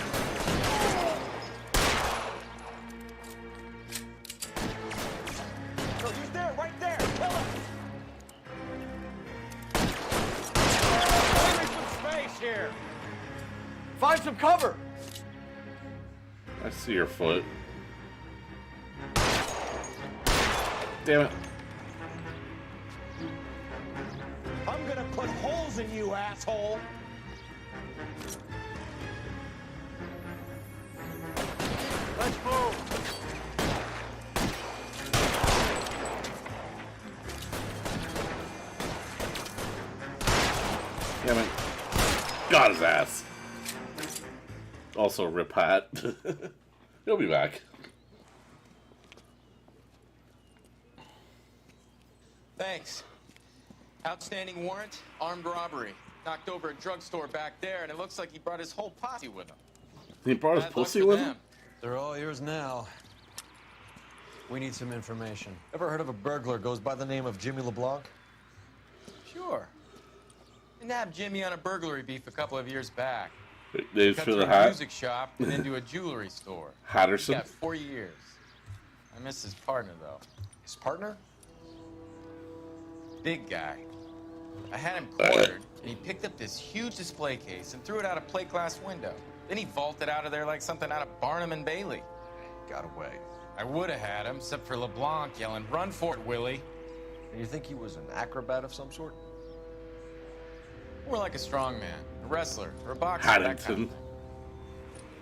Find some cover. I see your foot. Damn it. I'm gonna put holes in you, asshole. Let's move. Damn it. Got his ass. Also, Rip Hat. He'll be back. Thanks. Outstanding warrant, armed robbery. Knocked over a drugstore back there, and it looks like he brought his whole posse with him. He brought his Bad luck pussy for with them. him? They're all yours now. We need some information. Ever heard of a burglar goes by the name of Jimmy LeBlanc? Sure. We nabbed Jimmy on a burglary beef a couple of years back. Names Cut for through the a hat? music shop and into a jewelry store. Hatterson? He got 4 years. I miss his partner, though. His partner? Big guy. I had him cornered, and he picked up this huge display case and threw it out a plate glass window. Then he vaulted out of there like something out of Barnum and Bailey. Got away. I would have had him, except for LeBlanc yelling, "Run for it, Willie." And you think he was an acrobat of some sort? More like a strongman, a wrestler, or a boxer. That kind of Haddington. thing.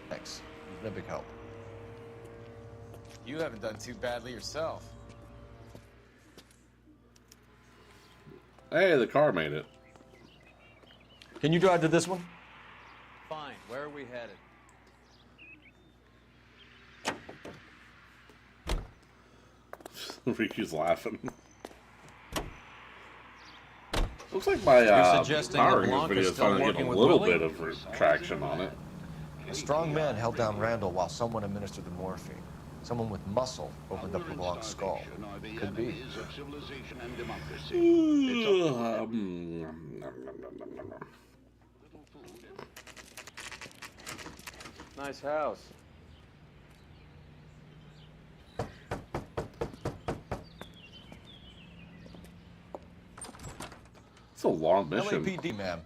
Thanks. You've been a big help. You haven't done too badly yourself. Hey, the car made it. Can you drive to this one? Fine. Where are we headed? Ricky's laughing. Looks like my suggesting powering that this video is Blanca's still finally getting working a with little Willie? bit of traction on it. A strong man held down Randall while someone administered the morphine. Someone with muscle opened up the wrong skull. Could be. Nice house. It's a long mission. LAPD, ma'am.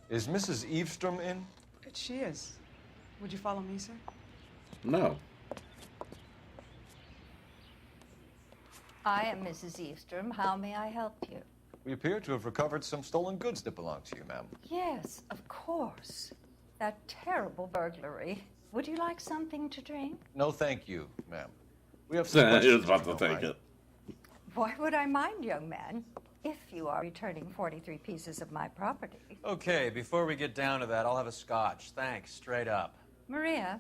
Is Mrs. Eavestrom in? She is. Would you follow me, sir? No. I am Mrs. Eavestrom. How may I help you? We appear to have recovered some stolen goods that belong to you, ma'am. Yes, of course. That terrible burglary. Would you like something to drink? No, thank you, ma'am. We have some He was questions. about to take it. Why would I mind, young man, if you are returning 43 pieces of my property? Okay, before we get down to that, I'll have a scotch. Thanks, straight up. Maria,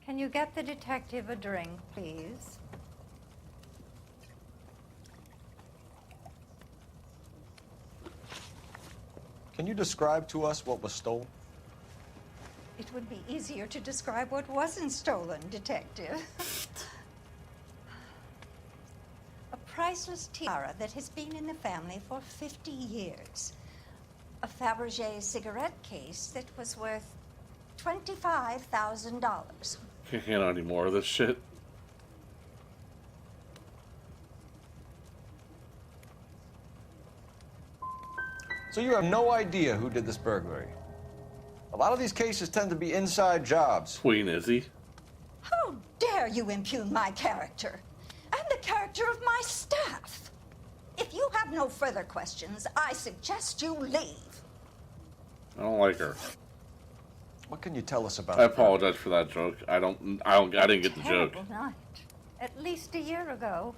can you get the detective a drink, please? Can you describe to us what was stolen? It would be easier to describe what wasn't stolen, Detective. A priceless tiara that has been in the family for 50 years. A Fabergé cigarette case that was worth $25,000. Can't handle any more of this shit. So you have no idea who did this burglary? A lot of these cases tend to be inside jobs. Queen Izzy. How dare you impugn my character and the character of my staff? If you have no further questions, I suggest you leave. I don't like her. What can you tell us about I apologize for that joke. I didn't get the joke. Terrible night. At least a year ago.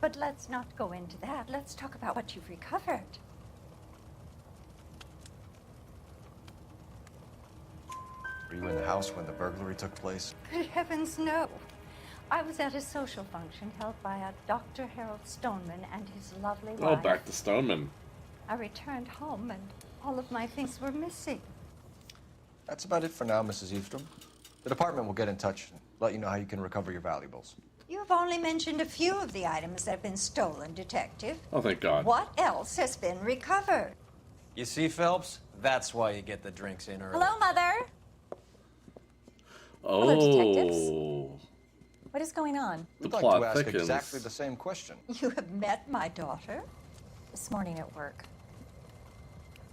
But let's not go into that. Let's talk about what you've recovered. Were you in the house when the burglary took place? Good heavens, no. I was at a social function held by a Dr. Harold Stoneman and his lovely Oh, wife. back to Stoneman. I returned home and all of my things were missing. That's about it for now, Mrs. Eavestrom. The department will get in touch and let you know how you can recover your valuables. You have only mentioned a few of the items that have been stolen, Detective. Oh, thank God. What else has been recovered? You see, Phelps? That's why you get the drinks in early. Hello, Mother. Oh. detectives. What is going on? We'd The like plot to ask thickens. exactly the same question. You have met my daughter? This morning at work.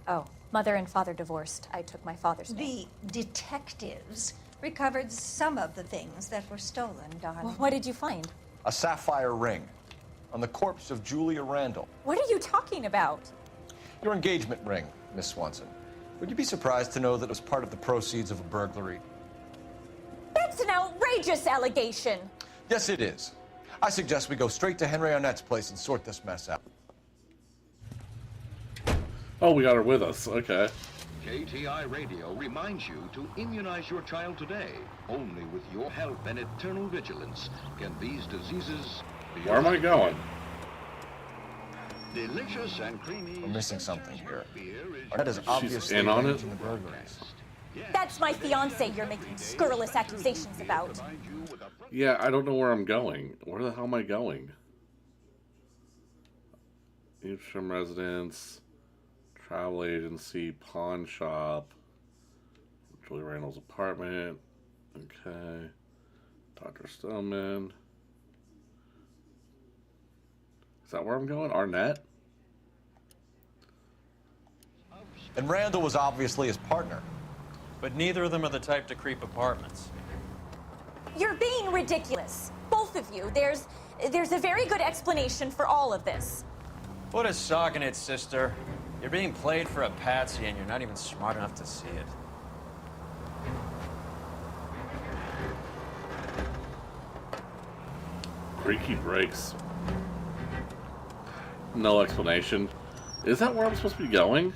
Oh, mother and father divorced. I took my father's name. The detectives recovered some of the things that were stolen, darling. Well, what did you find? A sapphire ring on the corpse of Julia Randall. What are you talking about? Your engagement ring, Miss Swanson. Would you be surprised to know that it was part of the proceeds of a burglary? That's an outrageous allegation. Yes, it is. I suggest we go straight to Henry Arnett's place and sort this mess out. Oh, we got her with us. Okay. KTI Radio reminds you to immunize your child today. Only with your help and eternal vigilance can these diseases be... Where am I going? Delicious and creamy... We're missing something here. Arnett is obviously in on it? arranging the burglaries. That's my fiance you're making scurrilous accusations about. Yeah, I don't know where I'm going. Where the hell am I going? Eavestrom residence, travel agency, pawn shop, Julie Randall's apartment. Okay. Dr. Stoneman. Is that where I'm going? Arnett? And Randall was obviously his partner. But neither of them are the type to creep apartments. You're being ridiculous. Both of you. There's a very good explanation for all of this. Put a sock in it, sister. You're being played for a patsy and you're not even smart enough to see it. Freaky brakes. No explanation. Is that where I'm supposed to be going?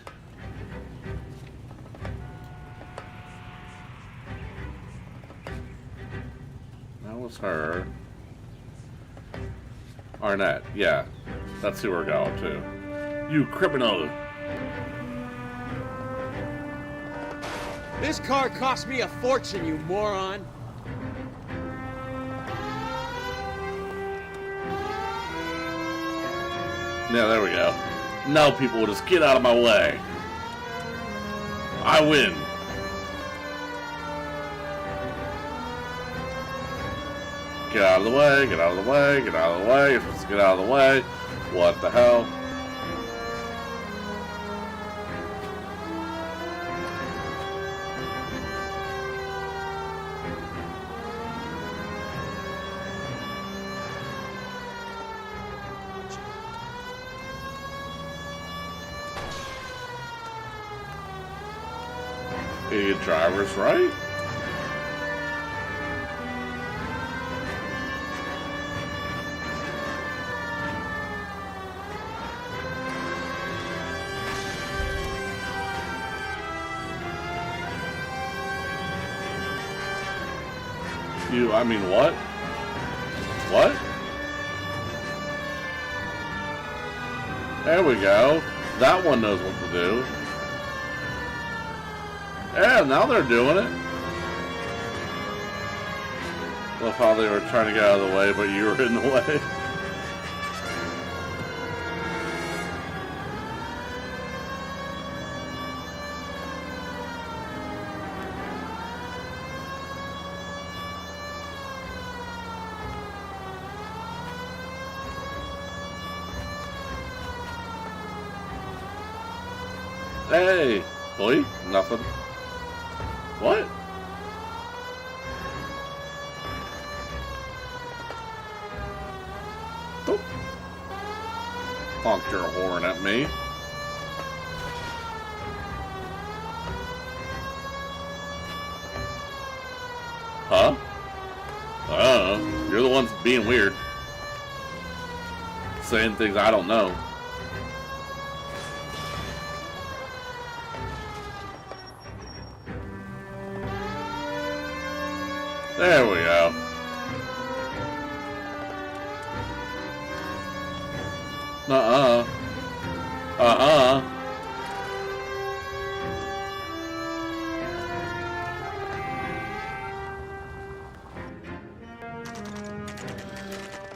That was her. Arnett, yeah. That's who we're going to. You criminal! This car cost me a fortune, you moron! Yeah, there we go. Now people will just get out of my way. I win. Get out of the way, get out of the way, get out of the way. You're supposed to get out of the way. What the hell? Idiot drivers, right? I mean, what? What? There we go. That one knows what to do. Yeah, now they're doing it. Love how they were trying to get out of the way, but you were in the way. Hey, boy, nothing. What? Don't honk your horn at me. Huh? You're the ones being weird. Saying things I don't know. There we go.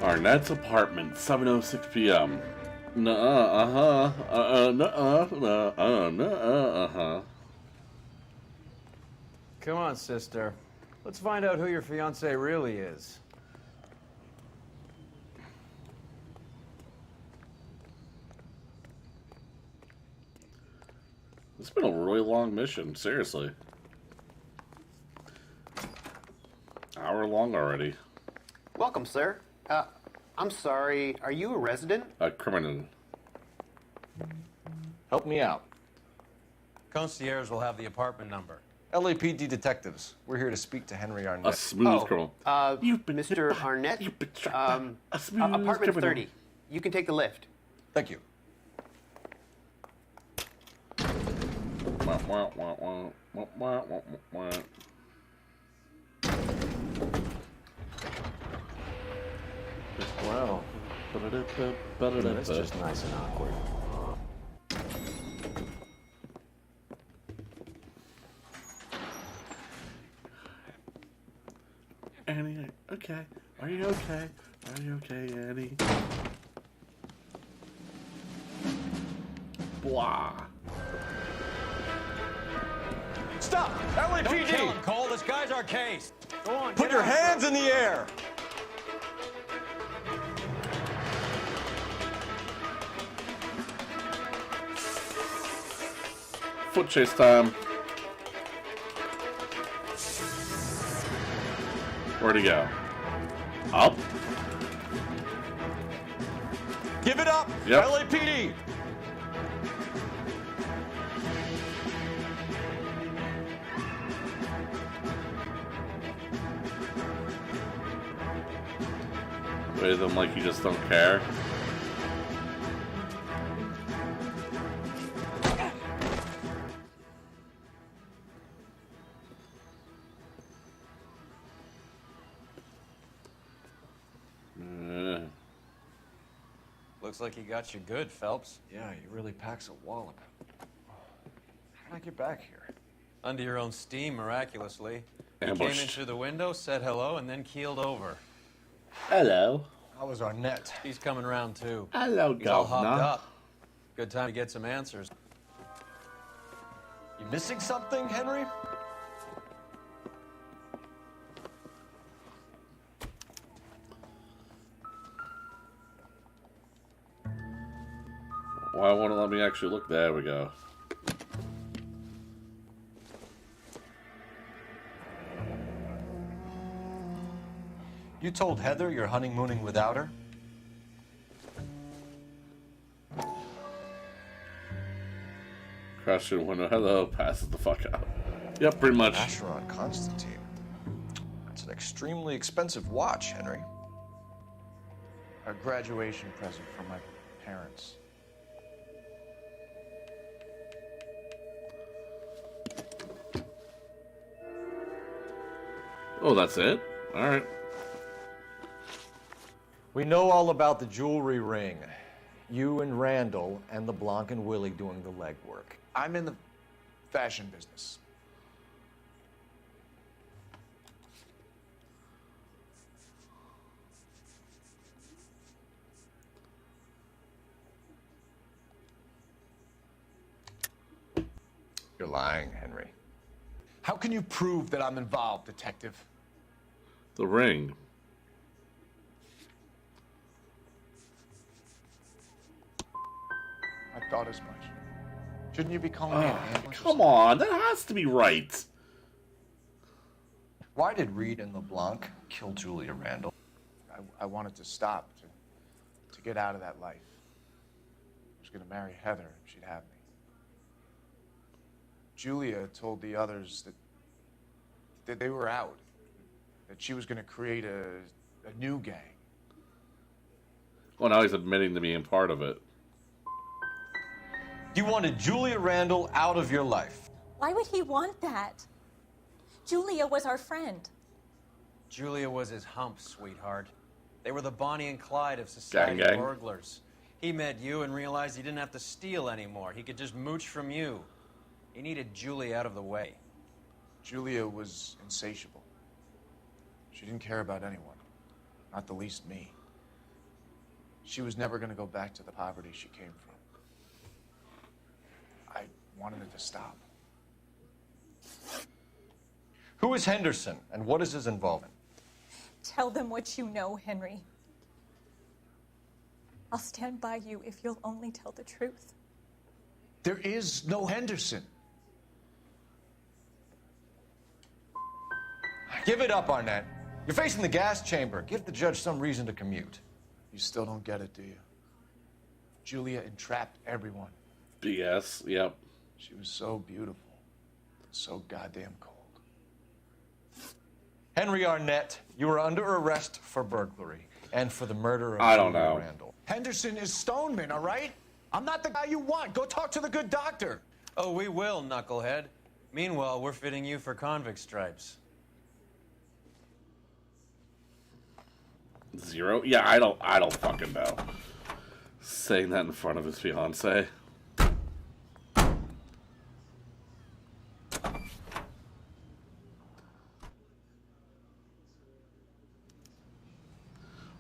Arnett's apartment, 7:06 p.m. Come on, sister. Let's find out who your fiance really is. It's been a really long mission, seriously. Hour long already. Welcome, sir. I'm sorry, are you a resident? A criminal. Help me out. Concierge will have the apartment number. LAPD detectives. We're here to speak to Henry Arnett. A smooth criminal. Mr. Arnett, a smooth apartment criminal. 30. You can take the lift. Thank you. Wow. That's just nice and awkward. Annie, okay. Are you okay? Are you okay, Annie? Blah. Stop! LAPD! Don't kill him, Cole. This guy's our case. Go on. Put your hands in the air! Foot chase time. Where'd he go? Up? Give it up! Yep. LAPD! With them like you just don't care. Looks like he got you good, Phelps. Yeah, he really packs a wallop. How did I get back here? Under your own steam, miraculously. Ambushed. You came in through the window, said hello, and then keeled over. Hello. How was Arnett? He's coming around, too. Hello, He's all hopped Governor. up. Good time to get some answers. You missing something, Henry? Why won't it let me actually look? There we go. You told Heather you're honeymooning without her? Crash through the window. Hello. Passes the fuck out. Yep, pretty much. Asheron Constantine. It's an extremely expensive watch, Henry. A graduation present from my parents. Oh, that's it? Alright. We know all about the jewelry ring. You and Randall and LeBlanc and Willie doing the legwork. I'm in the fashion business. You're lying, Henry. How can you prove that I'm involved, Detective? The ring. I thought as much. Shouldn't you be calling me an ambulance? Come on, that has to be right. Why did Reed and LeBlanc kill Julia Randall? I wanted to stop, to get out of that life. I was going to marry Heather if she'd have me. Julia told the others that they were out, that she was going to create a new gang. Well, now he's admitting to being part of it. You wanted Julia Randall out of your life. Why would he want that? Julia was our friend. Julia was his hump, sweetheart. They were the Bonnie and Clyde of society Gang, gang. burglars. He met you and realized he didn't have to steal anymore. He could just mooch from you. He needed Julia out of the way. Julia was insatiable. She didn't care about anyone, not the least me. She was never going to go back to the poverty she came from. I wanted it to stop. Who is Henderson, and what is his involvement? Tell them what you know, Henry. I'll stand by you if you'll only tell the truth. There is no Henderson. Give it up, Arnett. You're facing the gas chamber. Give the judge some reason to commute. You still don't get it, do you? Julia entrapped everyone. BS, yep. She was so beautiful, so goddamn cold. Henry Arnett, you are under arrest for burglary and for the murder of I don't Julia know. Randall. Henderson is Stoneman, all right? I'm not the guy you want. Go talk to the good doctor. Oh, we will, knucklehead. Meanwhile, we're fitting you for convict stripes. Zero? Yeah, I don't fucking know. Saying that in front of his fiance.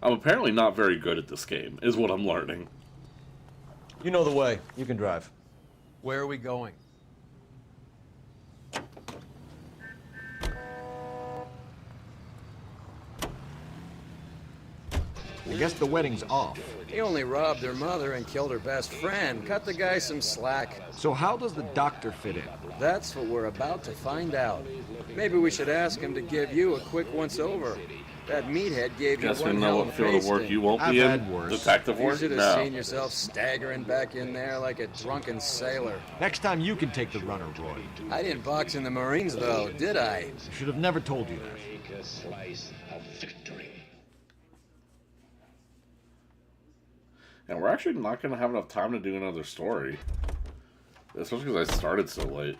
I'm apparently not very good at this game, is what I'm learning. You know the way. You can drive. Where are we going? I guess the wedding's off. He only robbed her mother and killed her best friend. Cut the guy some slack. So how does the doctor fit in? That's what we're about to find out. Maybe we should ask him to give you a quick once-over. That meathead gave you Guess we one know hell what of a field of work pasting. you won't I've be in. had worse. Detective You work? should have No. seen yourself staggering back in there like a drunken sailor. Next time you can take the runner, Roy. I didn't box in the Marines, though, did I? I should have never told you that. Take a slice of victory. And we're actually not going to have enough time to do another story. Especially because I started so late.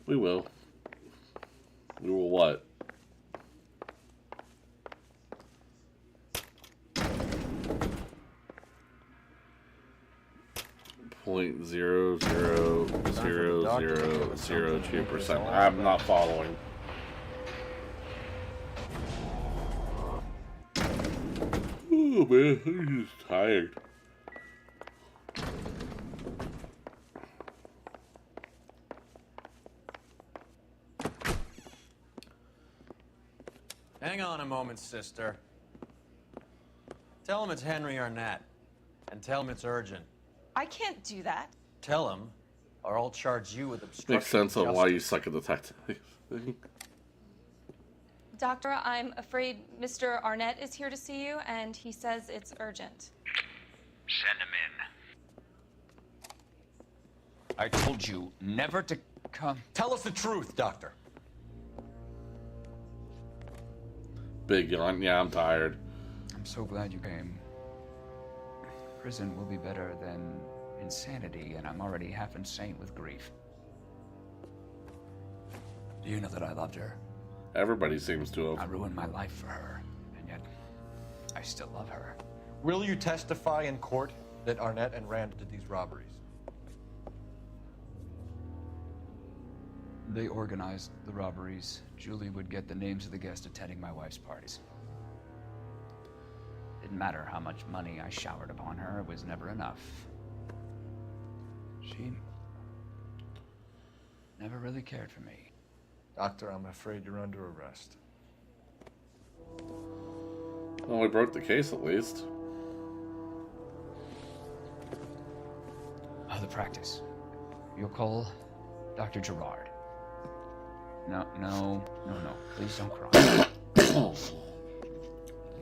We will. We will what? .00002%. I'm not following. Oh man, I'm just tired. Hang on a moment, sister. Tell him it's Henry Arnett. And tell him it's urgent. I can't do that. Tell him, or I'll charge you with obstruction. Makes sense on why you suck at detective. Doctor, I'm afraid Mr. Arnett is here to see you, and he says it's urgent. Send him in. I told you never to come. Tell us the truth, Doctor. Big yawn. Yeah, I'm tired. I'm so glad you came. Prison will be better than insanity, and I'm already half insane with grief. Do you know that I loved her? Everybody seems to have. I ruined my life for her, and yet I still love her. Will you testify in court that Arnett and Rand did these robberies? They organized the robberies. Julie would get the names of the guests attending my wife's parties. Didn't matter how much money I showered upon her, it was never enough. She never really cared for me. Doctor, I'm afraid you're under arrest. Well, we broke the case at least. Oh, the practice. You'll call Dr. Gerard. No. Please don't cry.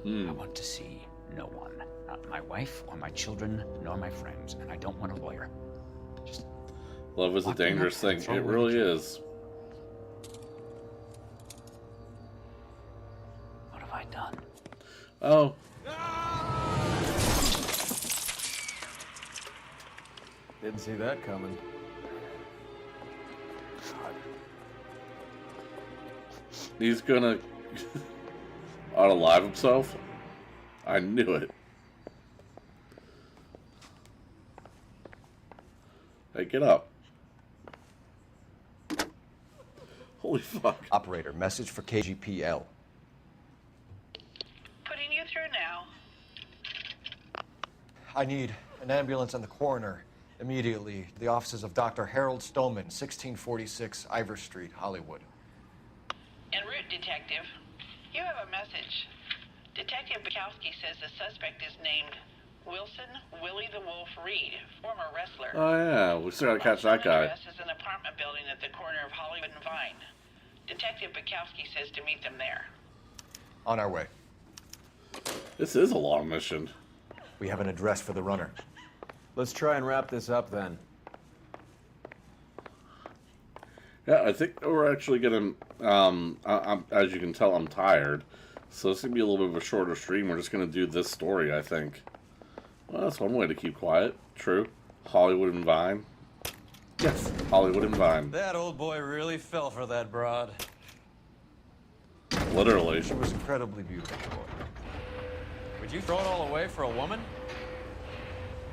I want to see no one. Not my wife or my children, nor my friends. And I don't want a lawyer. Just love is a dangerous thing. It really is. What have I done? Oh. Didn't see that coming. He's gonna unalive himself? I knew it. Hey, get up. Holy fuck. Operator, message for KGPL. Putting you through now. I need an ambulance and the coroner immediately. The offices of Dr. Harold Stoneman, 1646 Ivor Street, Hollywood. En route, Detective. You have a message. Detective Bukowski says the suspect is named Wilson Willie the Wolf Reed, former wrestler. Oh yeah, we still gotta catch that guy. Address is an apartment building at the corner of Hollywood and Vine. Detective Bukowski says to meet them there. On our way. This is a long mission. We have an address for the runner. Let's try and wrap this up then. Yeah, I think we're actually gonna, as you can tell, I'm tired. So this is gonna be a little bit of a shorter stream. We're just gonna do this story, I think. Well, that's one way to keep quiet. True. Hollywood and Vine. Yes, Hollywood and Vine. That old boy really fell for that broad. Literally. She was incredibly beautiful. Would you throw it all away for a woman?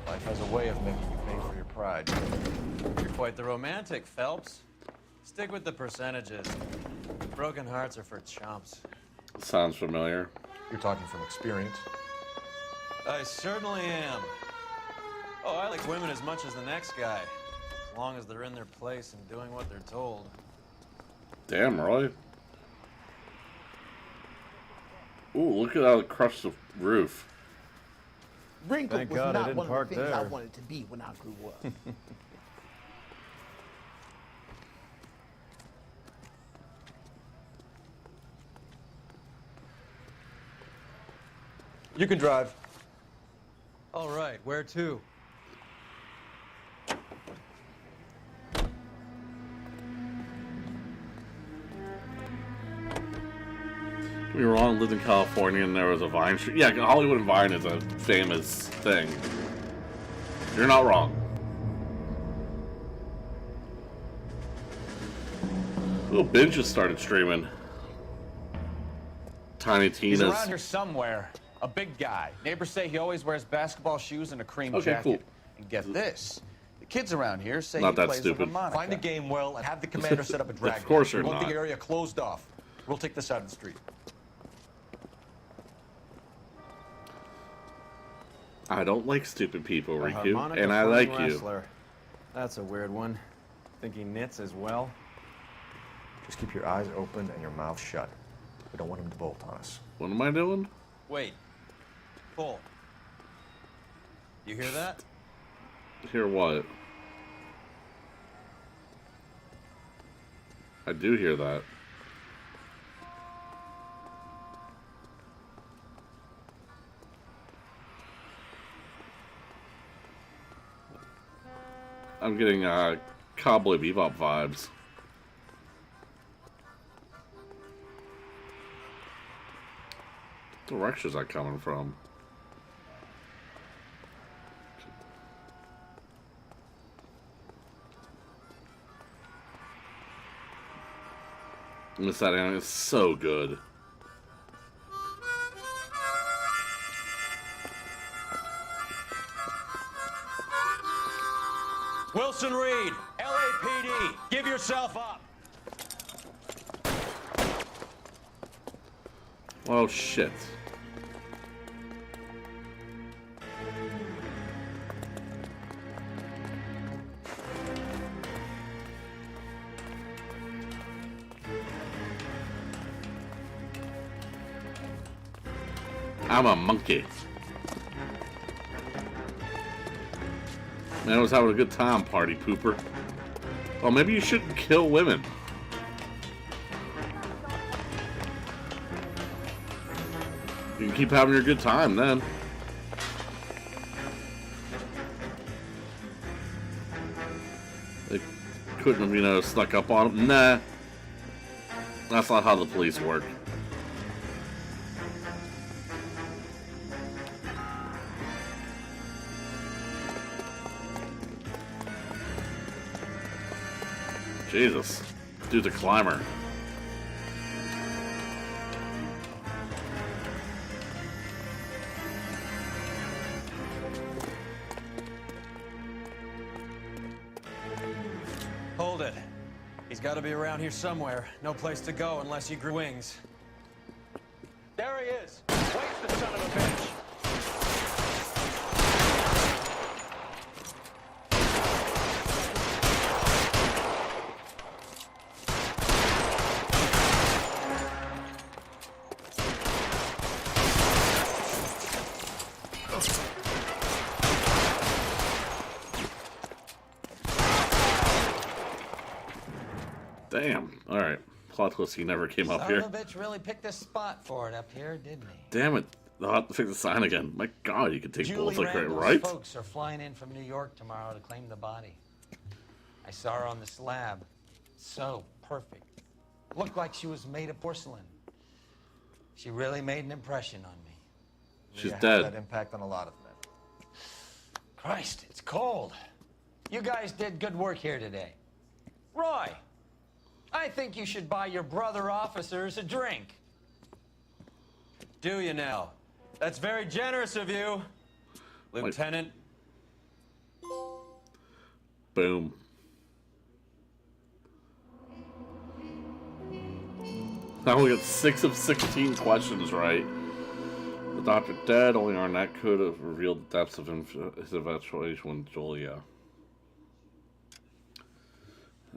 Life has a way of making you pay for your pride. You're quite the romantic, Phelps. Stick with the percentages. Broken hearts are for chumps. Sounds familiar. You're talking from experience. I certainly am. Oh, I like women as much as the next guy. As long as they're in their place and doing what they're told. Damn, really? Ooh, look at how it crushed the roof. Wrinkle Thank was God I not didn't one of park the things I there. wanted to be when I grew up. You can drive. All right, where to? long lived in California and there was a Vine stream. Yeah, Hollywood and Vine is a famous thing. You're not wrong. Little Binge just started streaming. Tiny Tina's. He's around here somewhere. A big guy. Neighbors say he always wears basketball shoes and a cream jacket. Cool. And get this. The kids around here say Not he that plays stupid. with harmonica. Find the game well and have the commander set up a drag. Of course you're We want not. the area closed off. We'll take this out of the street. I don't like stupid people, A Riku, harmonica and I flying like you. wrestler. That's a weird one. Think he knits as well? Just keep your eyes open and your mouth shut. We don't want him to bolt on us. What am I doing? Wait. Pull. You hear that? Hear what? I do hear that. I'm getting Cowboy Bebop vibes. What direction is that coming from? Miss that anime is so good. Wilson Reed, LAPD, give yourself up. Oh shit. I'm a monkey. Man, I was having a good time, party pooper. Oh, maybe you shouldn't kill women. You can keep having your good time then. They couldn't have, you know, snuck up on him. Nah. That's not how the police work. Jesus. Dude's a climber. Hold it. He's got to be around here somewhere. No place to go unless he grew wings. There he is. Wait, the son of a bitch. Damn. Alright. Plot twist, he never came up Son here. of a bitch really picked a spot for it up here, didn't he? Damn it. I'll have to fix the sign again. My god, you could take bullets like that, Randall's right? folks are flying in from New York tomorrow to claim the body. I saw her on the slab. So perfect. Looked like she was made of porcelain. She really made an impression on me. She's Yeah, dead. That impact on a lot of men. Christ, it's cold. You guys did good work here today. Roy, I think you should buy your brother officers a drink. Do you now? That's very generous of you, Lieutenant. Boom. I only got 6 of 16 questions right. The doctor dead. Only Arnett could have revealed the depths of his infatuation with Julia.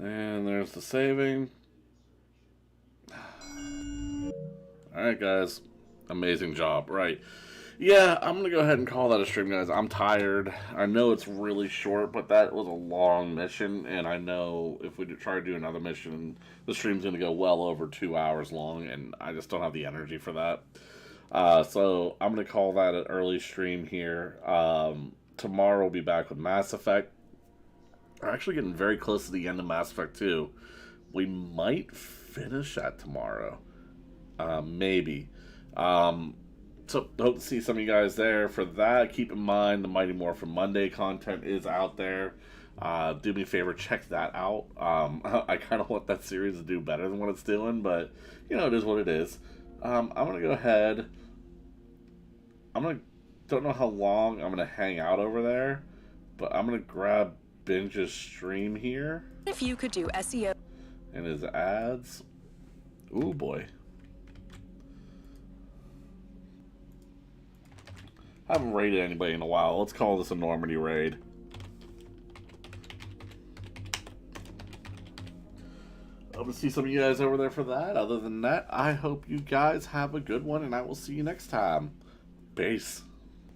And there's the saving. Alright, guys. Amazing job. Right. Yeah, I'm going to go ahead and call that a stream, guys. I'm tired. I know it's really short, but that was a long mission. And I know if we try to do another mission, the stream's going to go well over 2 hours long. And I just don't have the energy for that. So I'm going to call that an early stream here. Tomorrow we'll be back with Mass Effect. We're actually getting very close to the end of Mass Effect 2. We might finish that tomorrow. Maybe. So hope to see some of you guys there for that. Keep in mind the Mighty Morphin Monday content is out there. Do me a favor, check that out. I kind of want that series to do better than what it's doing, but you know, it is what it is. I'm gonna go ahead. Don't know how long I'm gonna hang out over there, but I'm gonna grab Binge's stream here. If you could do SEO and his ads. Ooh boy. I haven't raided anybody in a while. Let's call this a Normandy raid. Hope to see some of you guys over there for that. Other than that, I hope you guys have a good one, and I will see you next time. Peace.